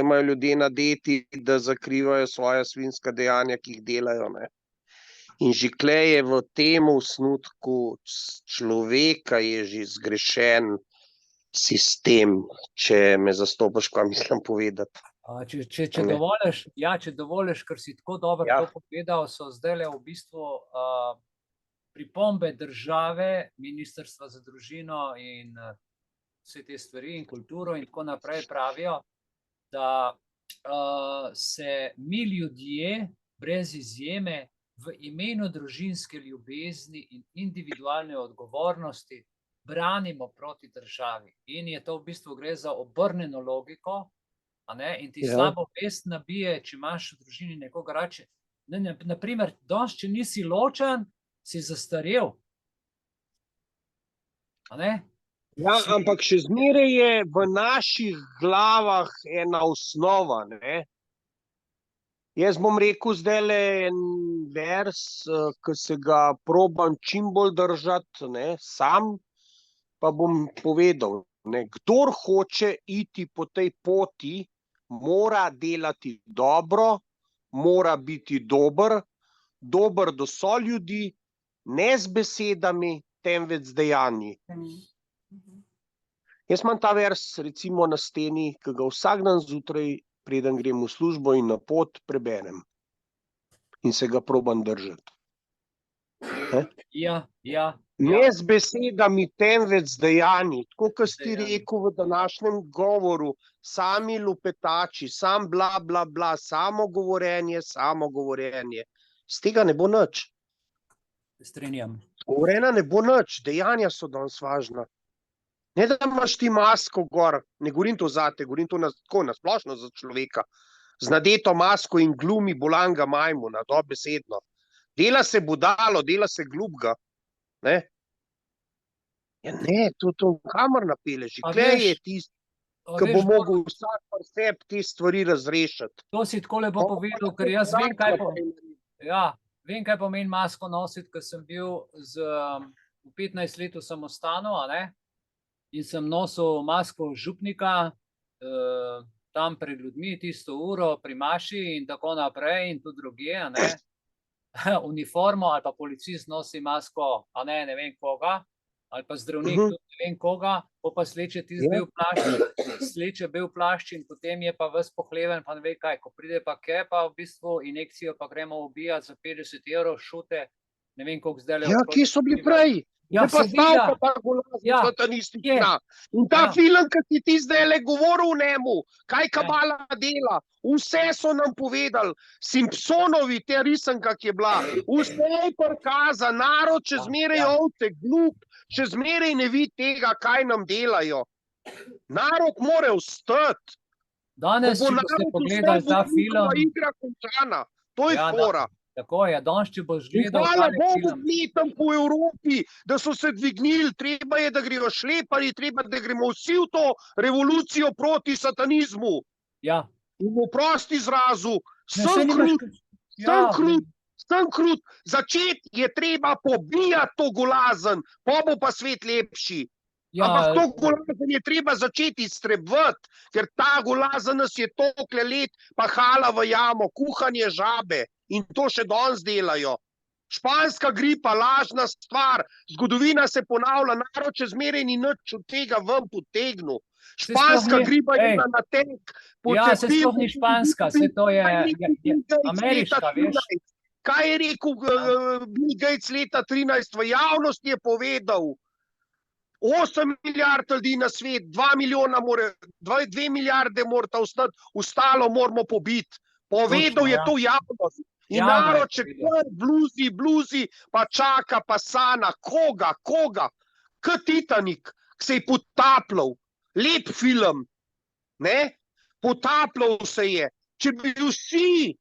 imajo ljudje nadeti, da zakrivajo svoja svinjska dejanja, ki jih delajo, ne. In že tule je v tem osnutku človeka je že zgrešen sistem, če me zastopaš, kaj mislim povedati. Če dovoliš, ker si tako dobro to povedal, so zdajle v bistvu pripombe države, Ministrstva za družino in vse te stvari in kulturo in tako naprej pravijo, da se mi ljudje brez izjeme v imenu družinske ljubezni in individualne odgovornosti branimo proti državi. In je to v bistvu gre za obrnjeno logiko, a ne, in ti slabo vest nabije, če imaš v družini nekoga rače. Naprimer, danes, če nisi ločen, si zastarel. A ne? Ja, ampak še zmeraj je v naših glavah ena osnova, ne. Jaz bom rekel zdajle en vers, ki se ga probam čim bolj držati, ne, sam, pa bom povedal, ne, kdor hoče iti po tej poti, mora delati dobro, mora biti dober do soljudi, ne z besedami, temveč z dejanji. Jaz imam ta vers recimo na steni, ki ga vsak dan zjutraj, preden grem v službo in na pot, preberem. In se ga probam držati. Ja, Ne z besedami, temveč z dejanji. Tako, kot si Dejanji. rekel v današnjem govoru, sami lupetači, sam bla, bla, bla, samo govorenje. Z tega ne bo nič. Strinjam. Govorena ne bo nič, dejanja so danes važna. Ne, da imaš ti masko gor, ne govorim to zate, govorim to tako nasplošno za človeka, z nadeto masko in glumi bolanga majmuna, dobesedno. Dela se budalo, dela se glupga. Ne? Ja, ne, to kamor napeleš. A Klej veš, je tisti, A ki bo veš, mogel vsak pri sebi te stvari razrešiti. To si tako lepo povedal, ker jaz vem, kaj pomeni masko nositi, ker sem bil v 15 letu samostanu, a ne? In sem nosil masko župnika tam pred ljudmi, tisto uro pri maši in tako naprej in tudi drugje, a ne? Uniformo ali pa policist nosi masko, a ne vem koga, ali pa zdravnik tudi ne vem koga, pa sleče tisti bel plašč in potem je pa ves pohleven, pa ne ve kaj, ko pride pa pa v bistvu injekcijo pa gremo ubijati za 50 €, šute, ne vem koliko zdaj. Ja, kje so bili prej? Ja, Ne pa seveda. stavka ta golazna Ja, satanistična. In ta Ja. film, ki si ti zdaj govoril o njemu, kaj kabala dela, vse so nam povedali, Simpsonovi, te risanka, ki je bila, vse je prikaza, narod še zmeraj ovce, glup, še zmeraj ne vidi tega, kaj nam delajo. Narod more vstati. Danes, če boste pogledali ta film, Igra končana. To je Ja, da. fora. tako je, danes, če boš In gledal hvala tale Bogu, film, mi tam po Evropi, da so se dvignili, treba je, da grejo šleparji, treba, da gremo vsi v to revolucijo proti satanizmu. ja. In v prosti izrazu, Ne, saj nimaš sem krut, začeti je treba pobijati to golazen, pa bo pa svet lepši. Ampak to golazen je treba začeti iztrebovati, ker ta golazen nas je toliko let pahala v jamo, kuhanje žabe in to še danes delajo. Španska gripa, lažna stvar, zgodovina se ponavlja, narod še zmeraj ni nič od tega ven potegnil. Španska gripa je na natek. Ja, se sploh ni španska, se to je ameriška, veš. Kaj je rekel Bill Gates leta 13? V javnosti je povedal, 8 milijard ljudi na svet, 2 milijarde morata ostati, ostalo moramo pobiti. Povedal je to javnost. In narod če kar bluzi, pa čaka, pa sana. Koga? K Titanik, ki se je potapljal. Lep film. Ne? Potapljal se je. Če bi vsi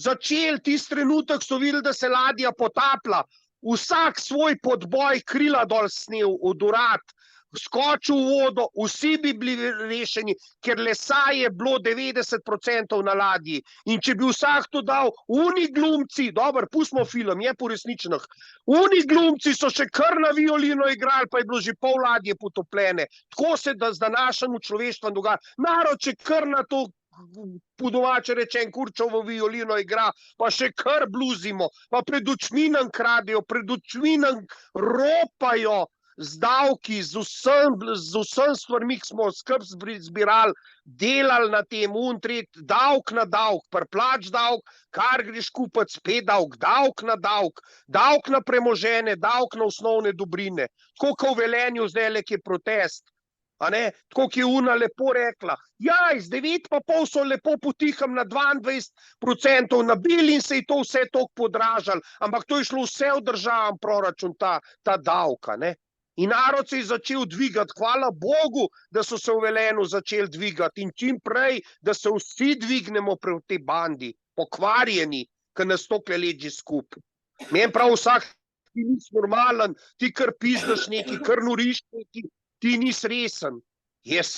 začeli tisti trenutek, so videli, da se ladja potaplja, vsak svoj podboj krila dol snel, odurat, skočil v vodo, vsi bi bili rešeni, ker lesa je bilo 90% na ladji. In če bi vsak to dal, oni glumci, dobro, pustimo film, je po resničnih, oni glumci so še kar na violino igrali, pa je bilo že pol ladje potopljene. Tako se da z današnjim človeštvom dogaja. Narod, če kar na to, po domače rečem, kurčovo violino igra, pa še kar bluzimo, pa pred očmi nam kradejo, pred očmi nam ropajo z davki, z vsem stvarmi, ki smo skrb zbirali, delali na tem, davk na davk, preplač davk, kar greš kupiti, spet davk na davk, davk na premoženje, davk na osnovne dobrine. Tako kot v Velenju zdaj je protest. Tako ki je Una lepo rekla, ja, iz 9,5 so lepo potiham na 22% nabili in se je to vse toliko podražalo, ampak to je šlo vse v državam proračun, ta davka. In narod se je začel dvigati, hvala Bogu, da so se v Velenju začeli dvigati in čim prej, da se vsi dvignemo pri tej bandi, pokvarjeni, ki nas toliko let že skupaj. Meni prav vsak, ti nisi normalen, ti kar pizdaš neki, kar noriš neki, ti nisi resen. Jaz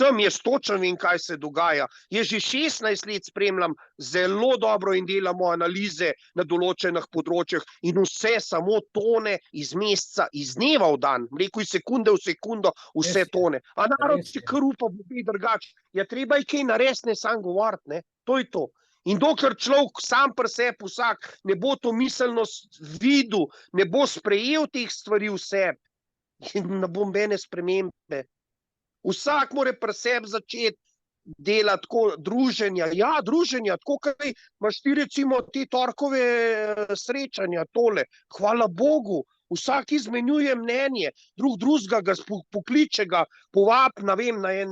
točno vem, kaj se dogaja. Jaz že 16 let spremljam zelo dobro in delamo analize na določenih področjih in vse samo tone iz meseca, iz dneva v dan. Rekel iz sekunde v sekundo, vse tone. A narod še kar upa, bo kaj drugače. Ja, treba je kaj narediti, ne samo govoriti, ne. To je to. In dokler človek sam pri sebi vsak ne bo to miselnost videl, ne bo sprejel teh stvari v sebi, ne bo nobene spremembe. Vsak mora pri sebi začeti delati tako druženja. Ja, druženja, tako kaj imaš ti recimo te torkove srečanja, tole. Hvala Bogu, Vsak izmenjuje mnenje, drugega ga pokliče, ga povab, ne vem, na en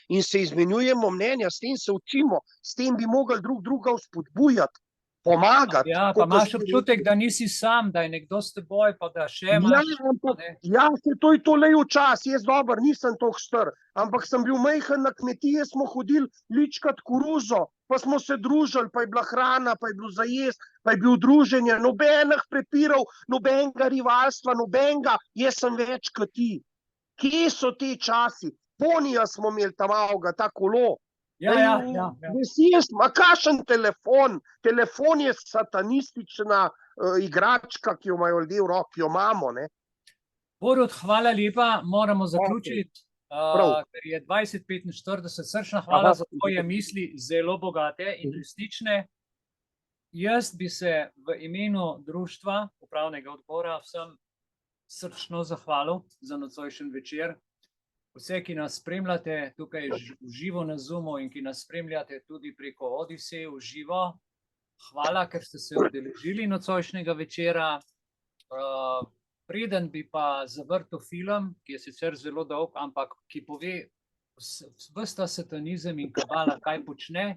in se izmenjujemo mnenja, s tem se učimo, s tem bi mogli druga vzpodbujati, pomagati. Ja, pa imaš občutek, da nisi sam, da je nekdo s teboj, pa da še imaš. To je to lej včas, jaz dober, nisem toliko star, ampak sem bil majhen na kmetije, smo hodili ličkat koruzo, pa smo se družili, pa je bila hrana, pa je bilo zajest, pa je bil druženje, nobenih prepirov, nobenega rivalstva, nobenega, jaz sem več kot ti. Kje so te časi? Ponija smo imeli tam avga, ta kolo. Ja. Ma kakšen telefon? Telefon je satanistična igračka, ki jo imajo ljudje v roki, jo imamo, ne? Borut, hvala lepa, moramo zaključiti, ker je 20:45, srčna hvala za tvoje misli, zelo bogate in resnične. Jaz bi se v imenu društva, upravnega odbora, vsem srčno zahvalil za nocojšnji večer. Vse, ki nas spremljate tukaj v živo na Zoomu in ki nas spremljate tudi preko Odisej v živo, hvala, ker ste se udeležili nocojšnjega večera. Preden bi pa zavrtel film, ki je sicer zelo dolg, ampak ki pove ves ta satanizem in kabala, kaj počne,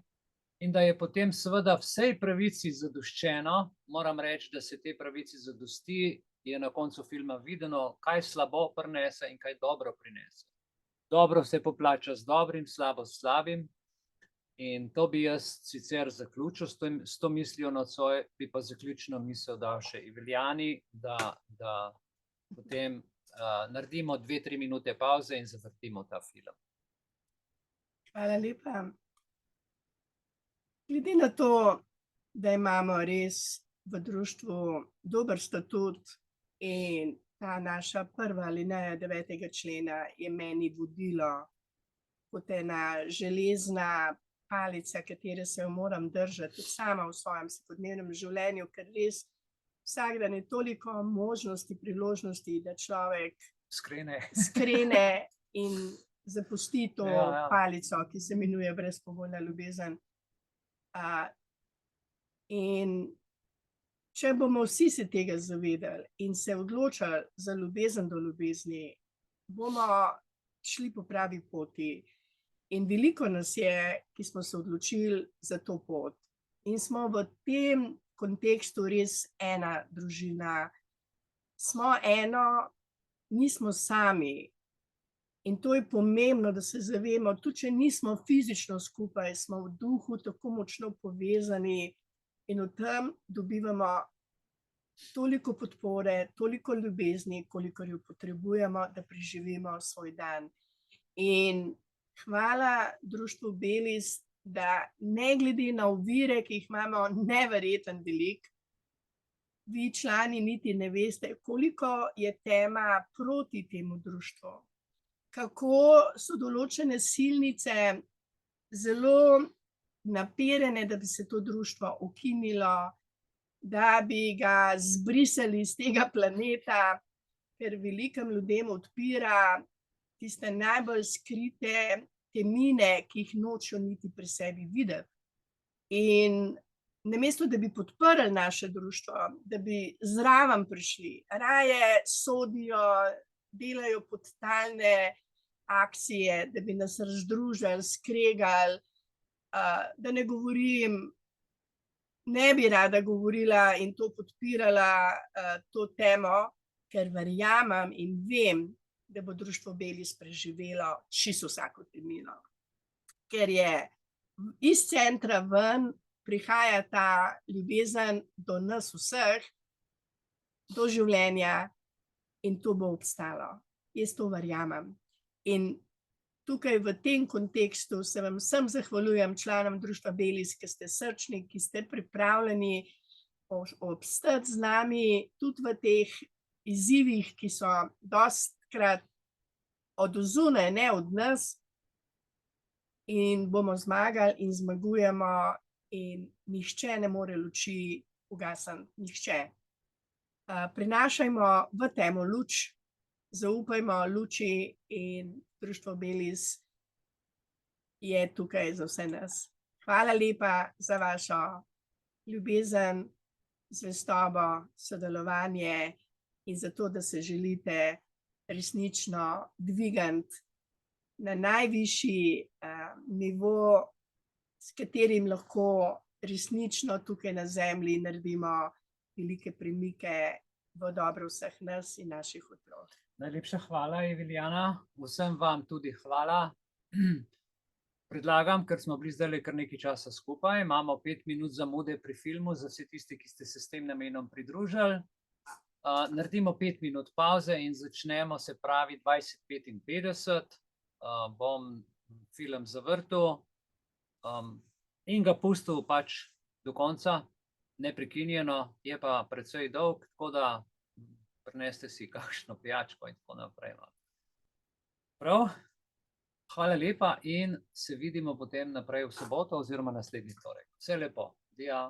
in da je potem seveda vsej pravici zadoščeno, moram reči, da se te pravici zadosti, je na koncu filma videno, kaj slabo prinese in kaj dobro prinese. Dobro se poplača z dobrim, slabo s slabim, in to bi jaz sicer zaključil s to mislijo nocoj, bi pa zaključno misel dal še Iveljani, da potem naredimo 2-3 minute pauze in zavrtimo ta film. Hvala lepa. Glede na to, da imamo res v društvu dober statut in ta naša prva alineja 9. člena je meni vodilo kot ena železna palica, katere se jo moram držati tudi sama v svojem vsakodnevnem življenju, ker res vsak dan je toliko možnosti, priložnosti, da človek skrene in zapusti to palico, ki se imenuje brezpogojna ljubezen. In če bomo vsi se tega zavedali in se odločali za ljubezen do ljubezni, bomo šli po pravi poti. In veliko nas je, ki smo se odločili za to pot. In smo v tem kontekstu res ena družina. Smo eno, nismo sami. In to je pomembno, da se zavemo, tudi če nismo fizično skupaj, smo v duhu tako močno povezani. In v tem dobivamo toliko podpore, toliko ljubezni, kolikor jo potrebujemo, da preživimo svoj dan. In hvala društvu Belis, da ne glede na ovire, ki jih imamo neverjeten veliko, vi člani niti ne veste, koliko je tema proti temu društvu. Kako so določene silnice zelo naperjene, da bi se to društvo ukinilo, da bi ga zbrisali z tega planeta, ker velikim ljudem odpira tiste najbolj skrite temine, ki jih nočejo niti pri sebi videti. In namesto, da bi podprli naše društvo, da bi zraven prišli, raje sodijo, delajo podtalne akcije, da bi nas razdružili, skregali, da ne govorim, ne bi rada govorila in to podpirala to temo, ker verjamem in vem, da bo društvo Belis preživelo čisto vsako temino. Ker je iz centra ven prihaja ta ljubezen do nas vseh, do življenja in to bo obstalo. Jaz to verjamem. In tukaj v tem kontekstu se vam vsem zahvaljujem, članom društva Belis, ki ste srčni, ki ste pripravljeni obstati z nami tudi v teh izzivih, ki so dostikrat od zunaj, ne od nas. In bomo zmagali in zmagujemo in nihče ne more luči ugasniti, nihče. Prinašajmo v temo luč, zaupajmo luči in društvo Belis je tukaj za vse nas. Hvala lepa za vašo ljubezen, zvestobo, sodelovanje in zato, da se želite resnično dvigati na najvišji nivo, s katerim lahko resnično tukaj na zemlji naredimo velike premike v dobro vseh nas in naših otrok. Najlepša hvala, Eveljana. Vsem vam tudi hvala. Predlagam, ker smo bili zdaj kar nekaj časa skupaj, imamo 5 minut zamude pri filmu za vse tiste, ki ste se s tem namenom pridružili. Naredimo 5 minut pauze in začnemo, se pravi 20:55. Bom film zavrtel in ga pustil pač do konca, neprekinjeno, je pa precej dolg, tako da prineste si kakšno pijačko in tako naprej. Prav, hvala lepa in se vidimo potem naprej v soboto oziroma naslednji torek. Vse lepo, dija.